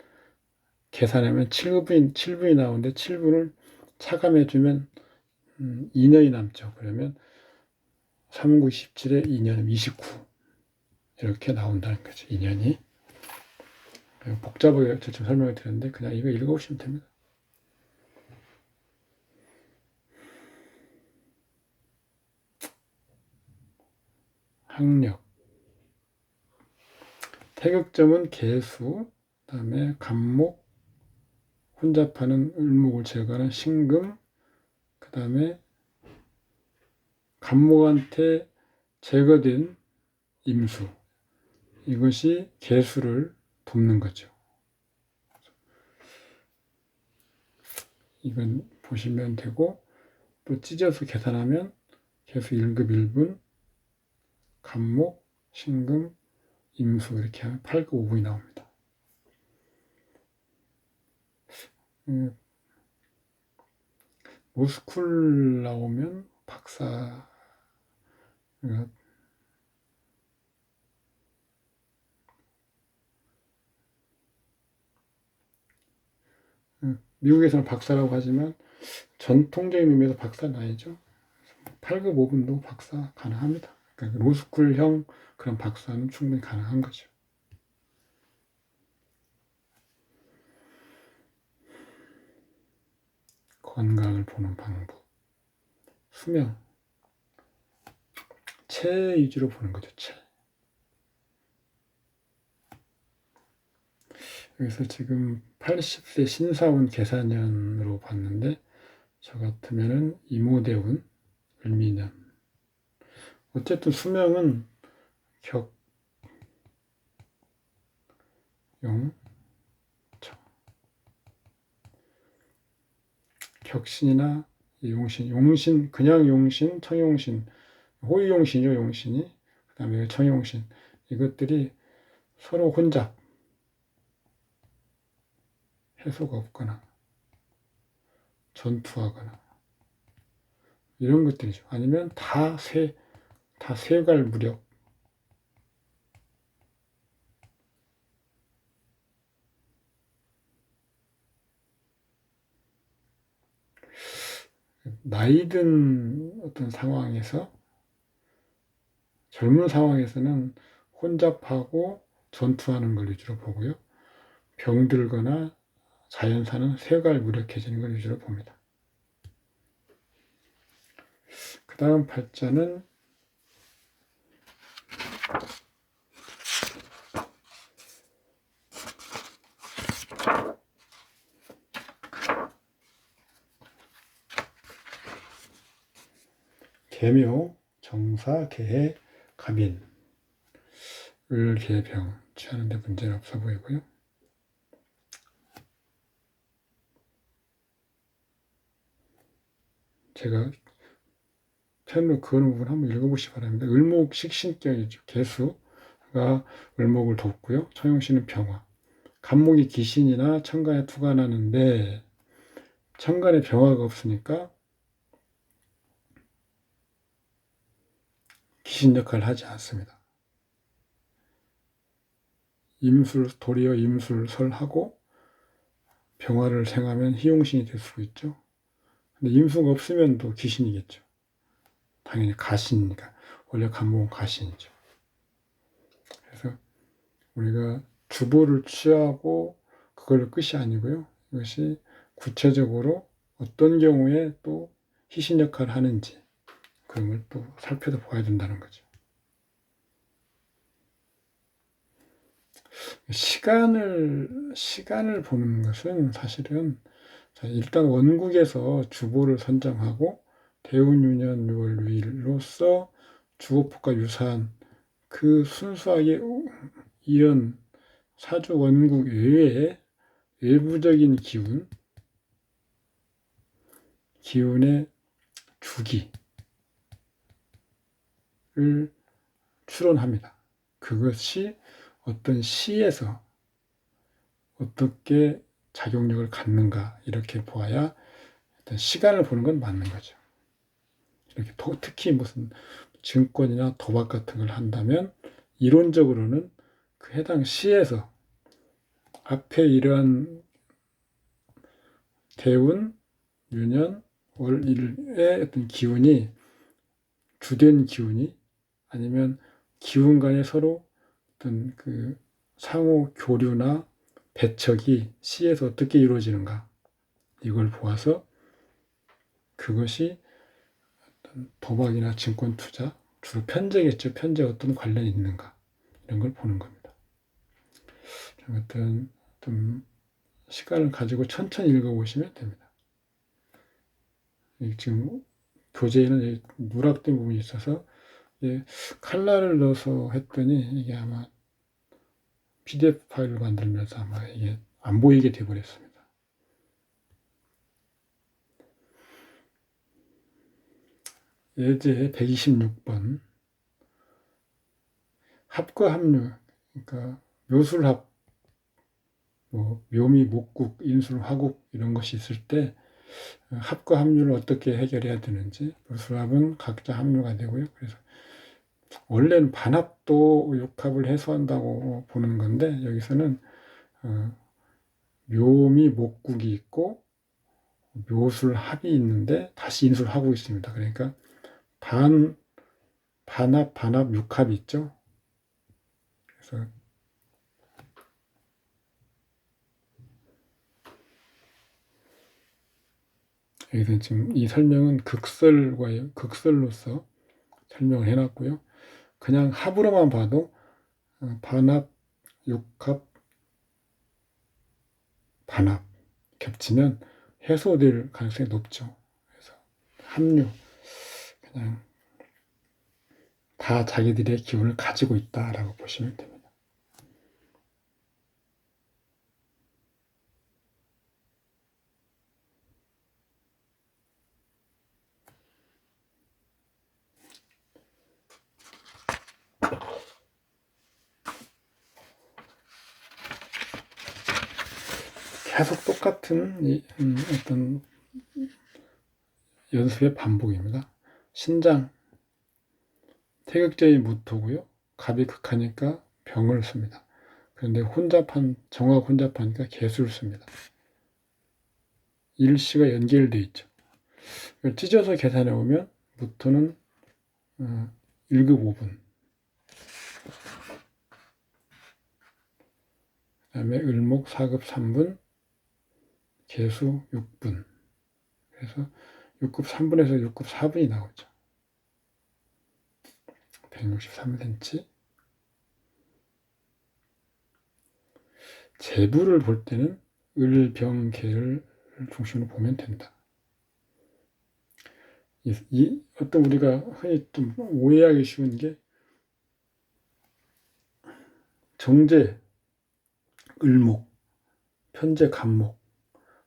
계산하면 7분이 나오는데 7분을 차감해주면 2년이 남죠. 그러면 3, 9, 17에 2년 29 이렇게 나온다는 거죠. 2년이. 복잡하게 지금 설명을 드렸는데 그냥 이거 읽어보시면 됩니다. 학력. 태극점은 개수, 그 다음에 간목, 혼잡하는 을목을 제거하는 신금, 그 다음에 간목한테 제거된 임수. 이것이 개수를 돕는 거죠. 이건 보시면 되고, 또 찢어서 계산하면 개수 1급 1분, 간목, 신금, 임수 이렇게 하면 8급 5분이 나옵니다. 로스쿨 나오면 박사, 미국에서는 박사라고 하지만 전통적인 의미에서 박사는 아니죠. 8급 5분도 박사 가능합니다. 그러니까 로스쿨형 그런 박사는 충분히 가능한 거죠. 건강을 보는 방법. 수명. 체 위주로 보는 거죠. 체. 여기서 지금 80세 신사운 계사년으로 봤는데 저 같으면은 이모대운 을미년. 어쨌든 수명은 격신이나 용신, 그냥 용신, 청용신, 호의용신이죠, 용신이. 그 다음에 청용신. 이것들이 서로 혼잡, 해소가 없거나, 전투하거나, 이런 것들이죠. 아니면 다 세갈 무력. 나이든 어떤 상황에서, 젊은 상황에서는 혼잡하고 전투하는 걸 위주로 보고요. 병들거나 자연사는 쇠가 무력해지는 걸 위주로 봅니다. 그 다음 팔자는 계묘, 정사, 계해, 갑인, 을, 계, 병 취하는데 문제는 없어 보이고요. 제가 편으로 그런 부분 한번 읽어보시기 바랍니다. 을목 식신격이죠. 개수가 을목을 돕고요. 처용시는 병화. 간목이 기신이나 천간에 투관하는데 천간에 병화가 없으니까 기신 역할을 하지 않습니다. 도리어 임술설하고 병화를 생하면 희용신이 될 수 있죠. 근데 임수가 없으면 또 기신이겠죠. 당연히 가신이니까. 원래 간목은 가신이죠. 그래서 우리가 주보를 취하고 그걸 끝이 아니고요. 이것이 구체적으로 어떤 경우에 또 희신 역할을 하는지 그런 걸 또 살펴서 봐야 된다는 거죠. 시간을 보는 것은 사실은 일단 원국에서 주보를 선정하고 대운유년 6월 6일로서 주호폭과 유사한 그 순수하게 이런 사주 원국 외에 외부적인 기운의 주기를 추론합니다. 그것이 어떤 시에서 어떻게 작용력을 갖는가 이렇게 보아야 어떤 시간을 보는 건 맞는 거죠. 이렇게 특히 무슨 증권이나 도박 같은 걸 한다면 이론적으로는 그 해당 시에서 앞에 이러한 대운, 유년, 월, 일의 어떤 기운이 주된 기운이 아니면 기운 간에 서로 어떤 그 상호 교류나 배척이 시에서 어떻게 이루어지는가 이걸 보아서 그것이 어떤 도박이나 증권 투자 주로 편제겠죠. 편제 어떤 관련이 있는가 이런 걸 보는 겁니다. 어떤 시간을 가지고 천천히 읽어보시면 됩니다. 지금 교재에는 누락된 부분이 있어서 칼라를 넣어서 했더니 이게 아마 PDF 파일을 만들면서 아마 이게 안 보이게 되어버렸습니다. 예제 126번 합과 합류, 그러니까 묘술합, 묘미, 목국, 인술, 화국 이런 것이 있을 때 합과 합류를 어떻게 해결해야 되는지 묘술합은 각자 합류가 되고요. 그래서 원래는 반합도 육합을 해소한다고 보는 건데 여기서는 묘미, 목국이 있고 묘술 합이 있는데 다시 인술하고 있습니다. 그러니까 반합, 육합이 있죠. 그래서 여기서 지금 이 설명은 극설로서 설명을 해놨고요. 그냥 합으로만 봐도 반합, 육합, 반합 겹치면 해소될 가능성이 높죠. 그래서 합류, 그냥 다 자기들의 기운을 가지고 있다라고 보시면 됩니다. 계속 똑같은 어떤 연습의 반복입니다. 신장, 태극제의 무토고요. 갑이 극하니까 병을 씁니다. 그런데 정화가 혼잡하니까 개수를 씁니다. 일시가 연결되어 있죠. 이걸 찢어서 계산해 보면 무토는 1급 5분, 그다음에 을목 4급 3분, 개수 6분. 그래서 6급 3분에서 6급 4분이 나오죠. 163cm. 재부를 볼 때는 을, 병, 개를 중심으로 보면 된다. 어떤 우리가 흔히 좀 오해하기 쉬운 게 정제, 을목, 편제, 갑목,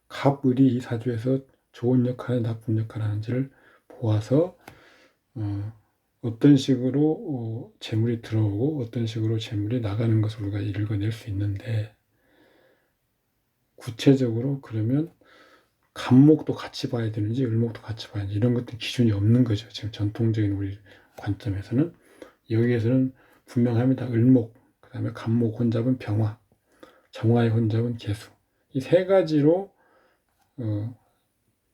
갑을이 이 사주에서 좋은 역할, 나쁜 역할을 하는지를 보아서 어떤 식으로 재물이 들어오고 어떤 식으로 재물이 나가는 것을 우리가 읽어낼 수 있는데, 구체적으로 그러면 갑목도 같이 봐야 되는지 을목도 같이 봐야 되는지 이런 것들 기준이 없는 거죠. 지금 전통적인 우리 관점에서는. 여기에서는 분명합니다. 을목, 그 다음에 갑목 혼잡은 병화, 정화의 혼잡은 개수. 이 세 가지로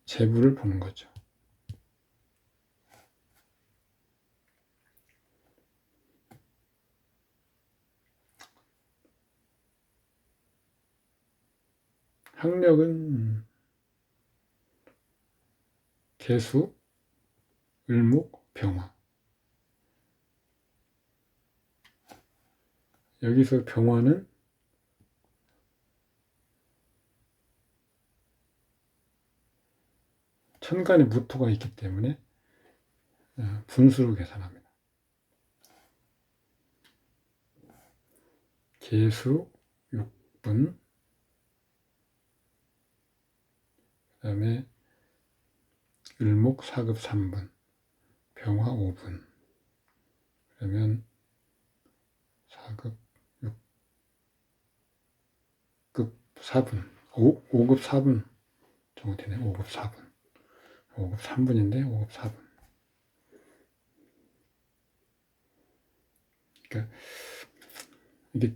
재부를 보는 거죠. 학력은 개수, 을목, 병화. 여기서 병화는 천간에 무토가 있기 때문에 분수로 계산합니다. 개수 6분, 그 다음에 을목 4급 3분, 병화 5분, 그러면 4급 6급 4분, 5급 4분 정도 되네. 5급 4분. 5급 3분인데 5급 4분. 그러니까 이게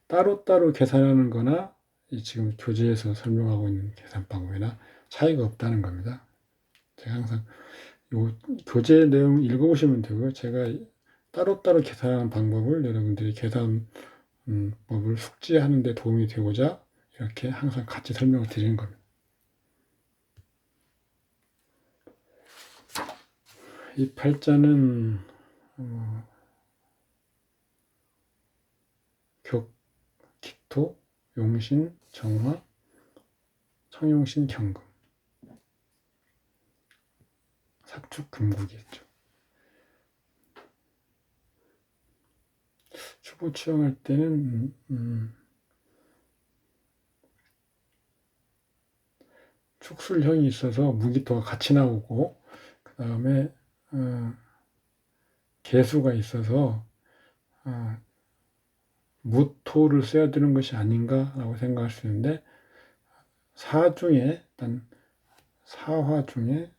따로따로 계산하는 거나 지금 교재에서 설명하고 있는 계산 방법이나 차이가 없다는 겁니다. 제가 항상 요 교재 내용 읽어보시면 되고요. 제가 따로따로 계산하는 방법을 여러분들이 계산법을 숙지하는 데 도움이 되고자 이렇게 항상 같이 설명을 드리는 겁니다. 이 팔자는 격, 기토, 용신, 정화, 청용신, 경금, 삭축, 금국이었죠. 초보 취향할 때는 축술형이 있어서 무기토가 같이 나오고, 그 다음에 개수가 있어서 무토를 써야 되는 것이 아닌가라고 생각할 수 있는데, 일단 사화 중에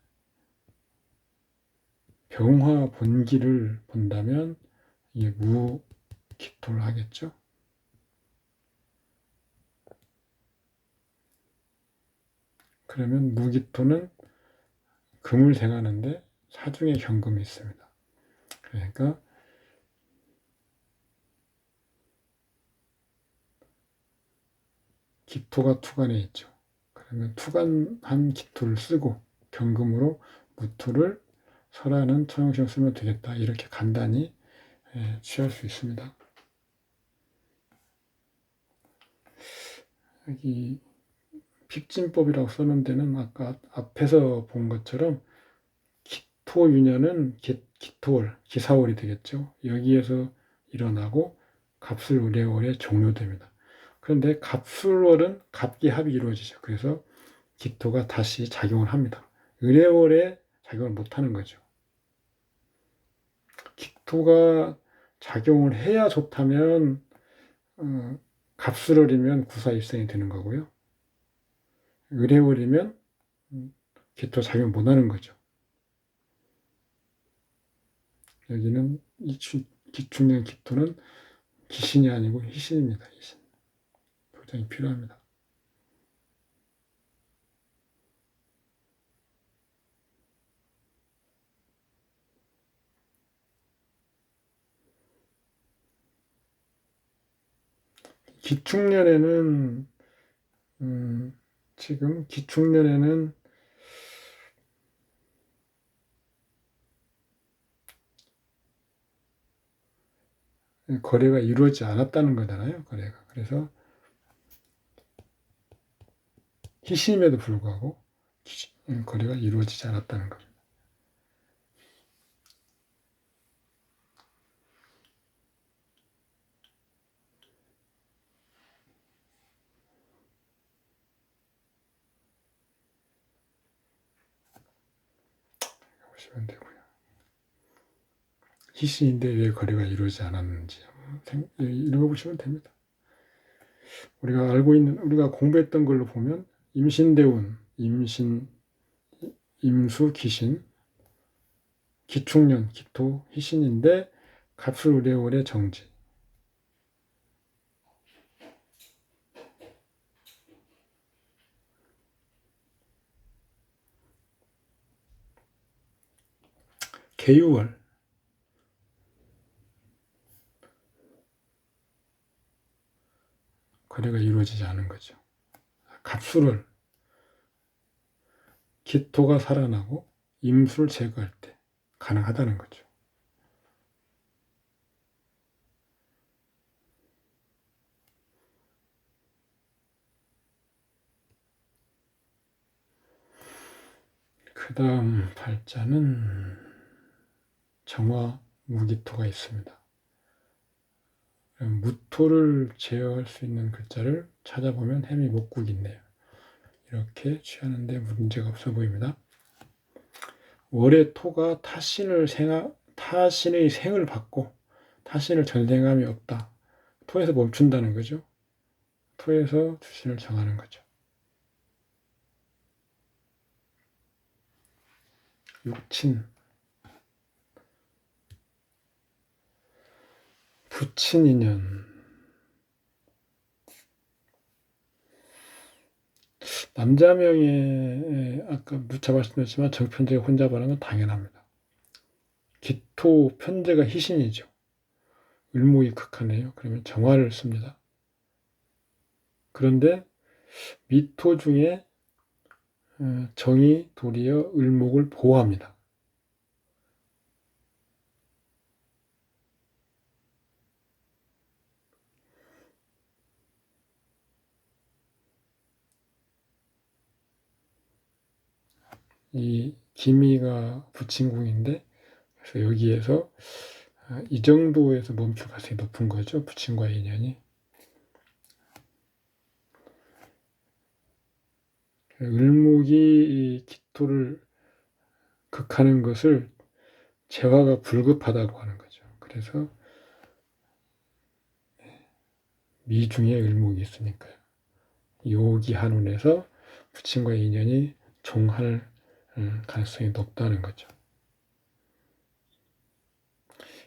병화 본기를 본다면 이게 무기토를 하겠죠. 그러면 무기토는 금을 생하는데 사중에 경금이 있습니다. 그러니까 기토가 투간에 있죠. 그러면 투간한 기토를 쓰고 경금으로 무토를 설하는 처형식을 쓰면 되겠다. 이렇게 간단히 취할 수 있습니다. 여기 픽진법이라고 써놓은 데는 아까 앞에서 본 것처럼 기토유년은 기토월, 기사월이 되겠죠. 여기에서 일어나고 갑술, 을해월에 종료됩니다. 그런데 갑술월은 갑기합이 이루어지죠. 그래서 기토가 다시 작용을 합니다. 을해월에 작용을 못하는 거죠. 기토가 작용을 해야 좋다면 갑술월이면 구사일생이 되는 거고요. 을해월이면 기토 작용 못하는 거죠. 여기는 중요한 기토는 기신이 아니고 희신입니다. 희신. 도장이 필요합니다. 기축년에는 지금 기축년에는 거래가 이루어지지 않았다는 거잖아요. 거래가. 그래서 희신임에도 불구하고 거래가 이루어지지 않았다는 겁니다. 보시면 되고요. 희신인데 왜 거래가 이루어지지 않았는지 읽어보시면 됩니다. 우리가 알고 있는, 우리가 공부했던 걸로 보면 임신대운, 임수, 기신, 기축년, 기토, 희신인데 갑술우레월의 정지. 개유월, 거래가 이루어지지 않은 거죠. 갑술을, 기토가 살아나고 임수를 제거할 때 가능하다는 거죠. 그 다음 팔자는 정화, 무기토가 있습니다. 무토를 제어할 수 있는 글자를 찾아보면 해미 목국이 있네요. 이렇게 취하는데 문제가 없어 보입니다. 월의 토가 타신의 생을 받고 타신을 전생함이 없다. 토에서 멈춘다는 거죠. 토에서 주신을 정하는 거죠. 육친, 부친인연. 남자명에 아까 누차 말씀드렸지만 정편제가 혼자 바라는 건 당연합니다. 기토 편제가 희신이죠. 을목이 극하네요. 그러면 정화를 씁니다. 그런데 미토 중에 정이 도리어 을목을 보호합니다. 이 기미가 부친궁인데 그래서 여기에서 이 정도에서 멈출 가능성이 높은 거죠. 부친과의 인연이. 을목이 이 기토를 극하는 것을 재화가 불급하다고 하는 거죠. 그래서 미중에 을목이 있으니까요. 요기 한운에서 부친과의 인연이 종할 가능성이 높다는 거죠.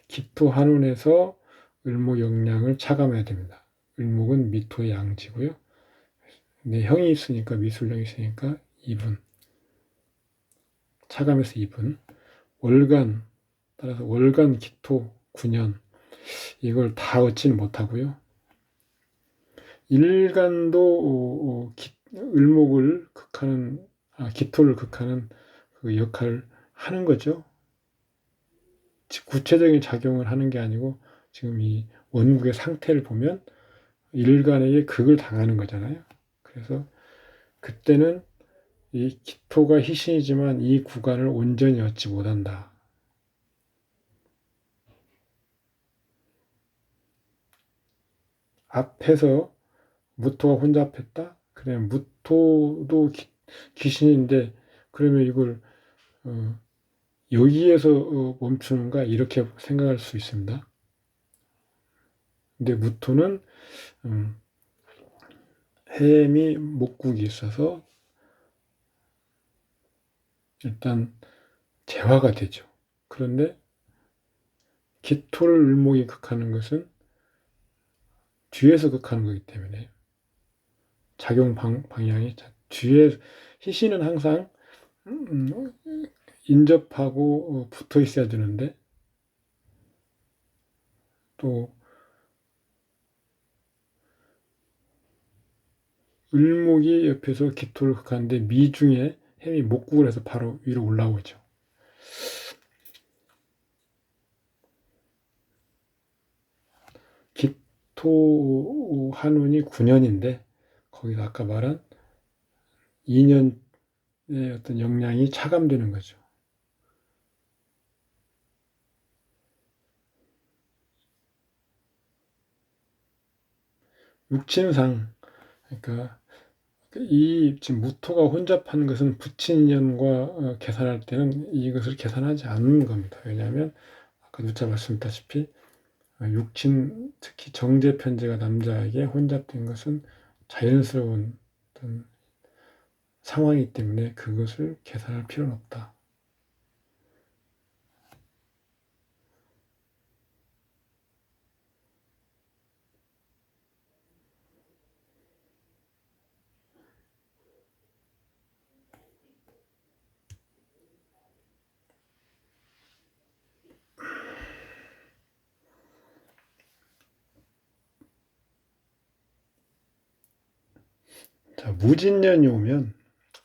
기토 한운에서 을목 역량을 차감해야 됩니다. 을목은 미토의 양지고요. 근데 형이 있으니까, 미술형이 있으니까 2분. 차감해서 2분. 월간, 따라서 월간 기토 9년. 이걸 다 얻지는 못하고요. 일간도 을목을 극하는, 기토를 극하는 그 역할을 하는 거죠. 구체적인 작용을 하는 게 아니고 지금 이 원국의 상태를 보면 일간에게 극을 당하는 거잖아요. 그래서 그때는 이 기토가 희신이지만 이 구간을 온전히 얻지 못한다. 앞에서 무토가 혼잡했다? 그래, 무토도 귀신인데 그러면 이걸 여기에서 멈추는가 이렇게 생각할 수 있습니다. 근데 무토는 해미 목국이 있어서 일단 재화가 되죠. 그런데 기토를 을목이 극하는 것은 뒤에서 극하는 거기 때문에 작용 방향이 뒤에 희신은 항상 인접하고 붙어 있어야 되는데 또 을목이 옆에서 기토를 극하는데 미중에 햄이 목국을 해서 바로 위로 올라오죠. 기토 한운이 9년인데 거기서 아까 말한 2년의 어떤 영향이 차감되는 거죠. 육친상, 그러니까 이 지금 무토가 혼잡한 것은 부친인연과 계산할 때는 이것을 계산하지 않는 겁니다. 왜냐하면 아까 누차 말씀드렸다시피 육친, 특히 정제 편제가 남자에게 혼잡된 것은 자연스러운 어떤 상황이기 때문에 그것을 계산할 필요는 없다. 자, 무진년이 오면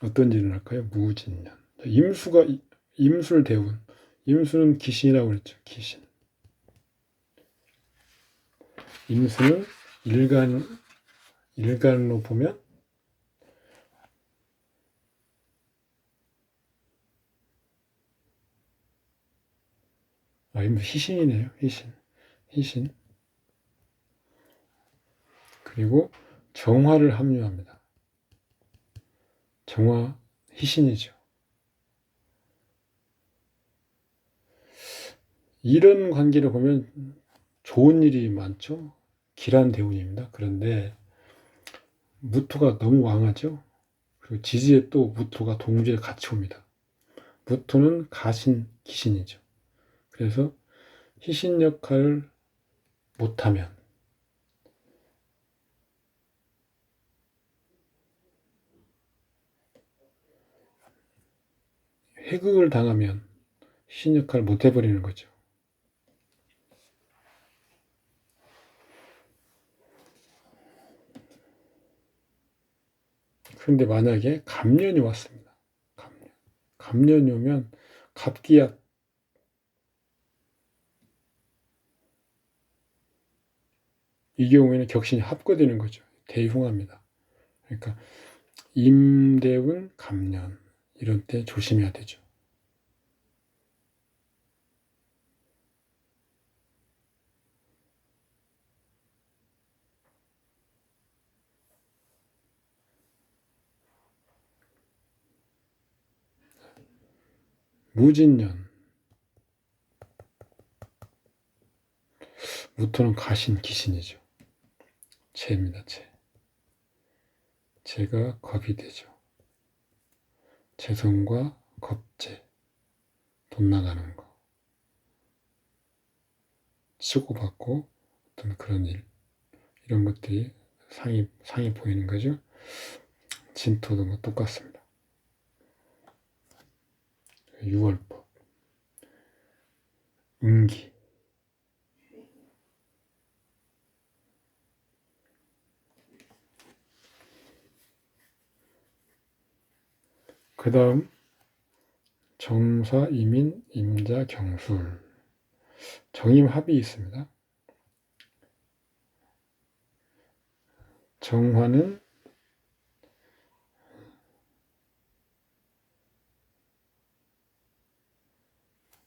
어떤 일을 할까요? 무진년. 임수가 임술 대운. 임수는 기신이라고 그랬죠. 기신. 임수는 일간으로 보면 임수 희신이네요. 희신. 그리고 정화를 합류합니다. 정화 희신이죠. 이런 관계를 보면 좋은 일이 많죠. 기란 대운입니다. 그런데 무토가 너무 왕하죠. 그리고 지지에 또 무토가 동지에 같이 옵니다. 무토는 가신, 기신이죠. 그래서 희신 역할을 못하면 회극을 당하면 희신 역할을 못 해버리는 거죠. 그런데 만약에 갑년이 왔습니다. 갑년이 오면 갑기약, 이 경우에는 격신이 합거되는 거죠. 대흉합니다. 그러니까 임대운, 갑년 이런 때 조심해야 되죠. 무진년, 무토는 가신, 기신이죠. 재입니다. 재가 겁이 되죠. 재성과 겁재, 돈 나가는 거, 치고받고 어떤 그런 일, 이런 것들이 상이 보이는 거죠. 진토도 뭐 똑같습니다. 유월법, 음기, 그 다음 정사, 이민, 임자, 경술, 정임합이 있습니다. 정화는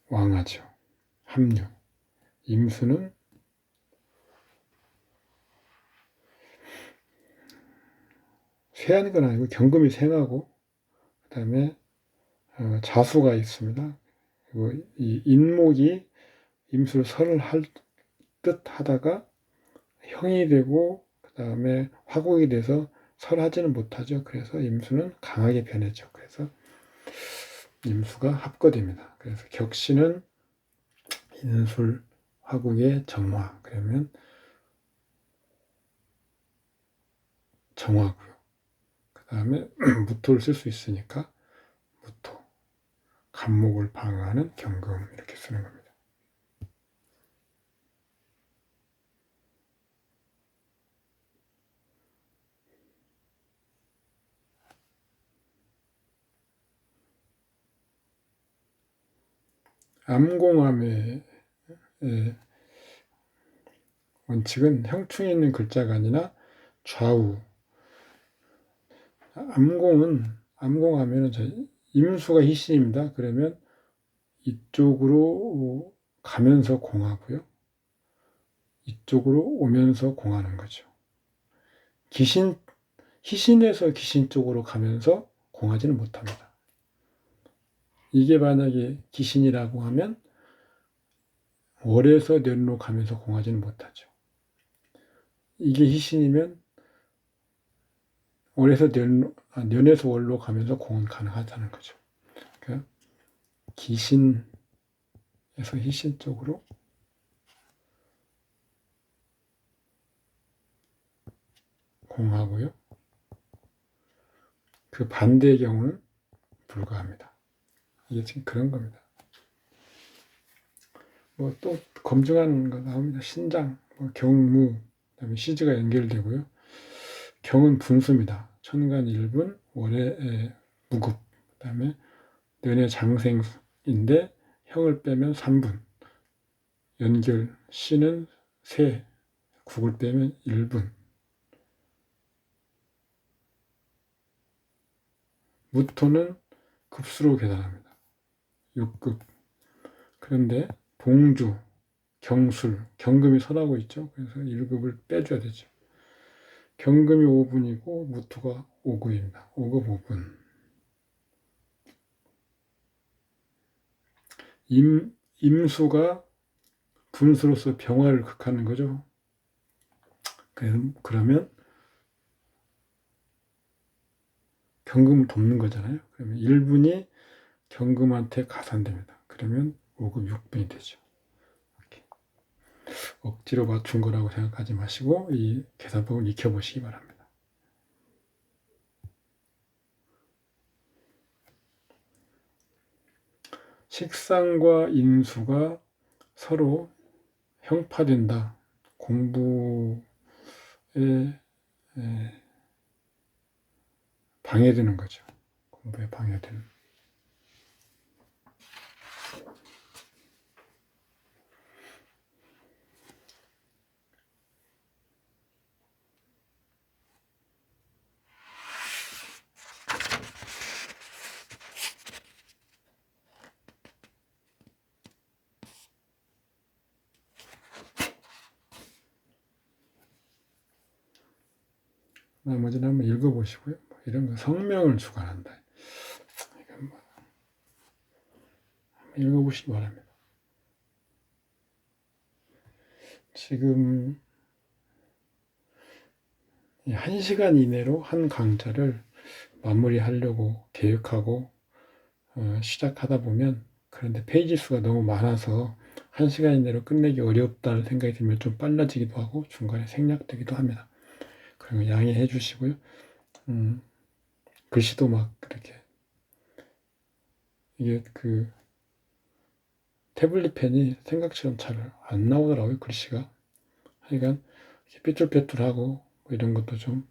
왕하죠. 합류. 임수는 쇠하는 건 아니고 경금이 생하고, 그 다음에 자수가 있습니다. 그리고 이 인목이 임수를 설을 할 듯 하다가 형이 되고 그 다음에 화국이 돼서 설하지는 못하죠. 그래서 임수는 강하게 변했죠. 그래서 임수가 합거됩니다. 그래서 격신은 인술, 화국의 정화, 그러면 정화고요. 그 다음에 무토를 쓸 수 있으니까 무토, 간목을 방어하는 경금 이렇게 쓰는 겁니다. 암공함의 원칙은 형충이 있는 글자가 아니라 좌우. 암공하면은 임수가 희신입니다. 그러면 이쪽으로 가면서 공하고요. 이쪽으로 오면서 공하는 거죠. 희신에서 귀신 쪽으로 가면서 공하지는 못합니다. 이게 만약에 귀신이라고 하면 월에서 년로 가면서 공하지는 못하죠. 이게 희신이면 년에서 월로 가면서 공은 가능하다는 거죠. 그러니까 귀신에서 희신 쪽으로 공하고요. 그 반대의 경우는 불가합니다. 이게 지금 그런 겁니다. 뭐 또 검증하는 거 나옵니다. 신장, 경무, 그다음에 시즈가 연결되고요. 경은 분수입니다. 천간 1분, 월의 무급, 그다음에 년의 장생인데 형을 빼면 3분, 연결, 시는 세, 국을 빼면 1분, 무토는 급수로 계산합니다. 6급. 그런데 봉주, 경술, 경금이 설하고 있죠. 그래서 1급을 빼줘야 되죠. 경금이 5분이고 무토가 5급입니다. 5급 5분. 임수가 분수로서 병화를 극하는 거죠. 그러면 경금을 돕는 거잖아요. 그러면 1분이 경금한테 가산됩니다. 그러면 5급 6분이 되죠. 이렇게. 억지로 맞춘 거라고 생각하지 마시고 이 계산법을 익혀보시기 바랍니다. 식상과 인수가 서로 형파된다. 공부에 방해되는 거죠. 공부에 방해되는. 나머지는 한번 읽어보시고요. 이런 거 성명을 주관한다. 한번 읽어보시기 바랍니다. 지금 1시간 이내로 한 강좌를 마무리하려고 계획하고 시작하다 보면 그런데 페이지 수가 너무 많아서 1시간 이내로 끝내기 어렵다는 생각이 들면 좀 빨라지기도 하고 중간에 생략되기도 합니다. 그러면 양해해 주시고요. 글씨도 막 그렇게 이게 그 태블릿 펜이 생각처럼 잘 안 나오더라고요. 글씨가. 하여간 삐뚤빼뚤하고 뭐 이런 것도 좀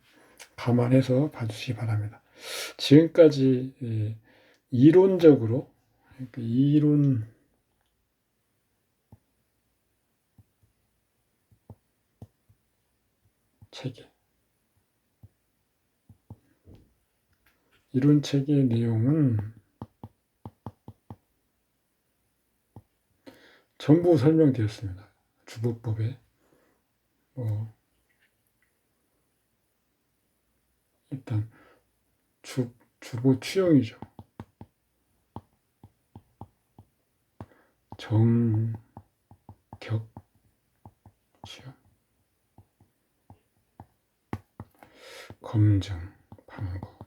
감안해서 봐주시기 바랍니다. 지금까지 이론적으로 이론 체계 이론 체계의 내용은 전부 설명되었습니다. 주보법에 일단 주보 추형이죠. 정격 추형 검증 방법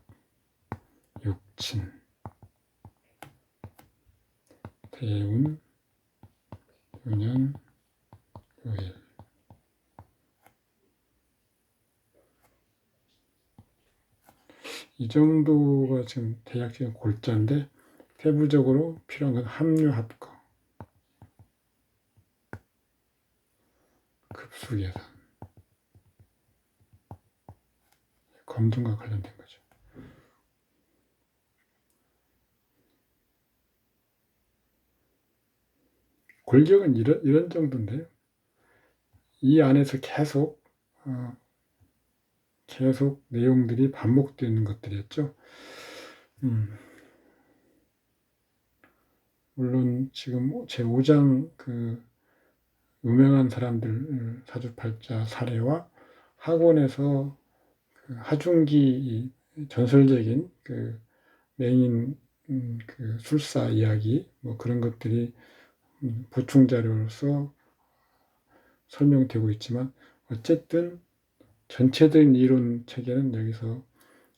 육친 대운 유년 요일 이 정도가 지금 대략적인 골자인데 세부적으로 필요한 건 합류 합거 급수 계산 검증과 관련된 거죠. 골격은 이런 정도인데요. 이 안에서 계속 내용들이 반복되는 것들이었죠. 물론 지금 제 5장 그 유명한 사람들 사주팔자 사례와 학원에서 그 하중기 전설적인 그 맹인 그 술사 이야기 뭐 그런 것들이 보충 자료로서 설명되고 있지만 어쨌든 전체적인 이론 체계는 여기서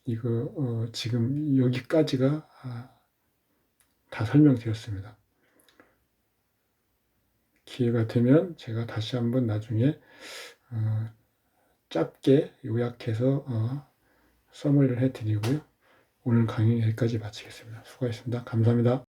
이거 지금 여기까지가 다 설명되었습니다. 기회가 되면 제가 다시 한번 나중에 짧게 요약해서 서머리를 해드리고요. 오늘 강의 여기까지 마치겠습니다. 수고하셨습니다. 감사합니다.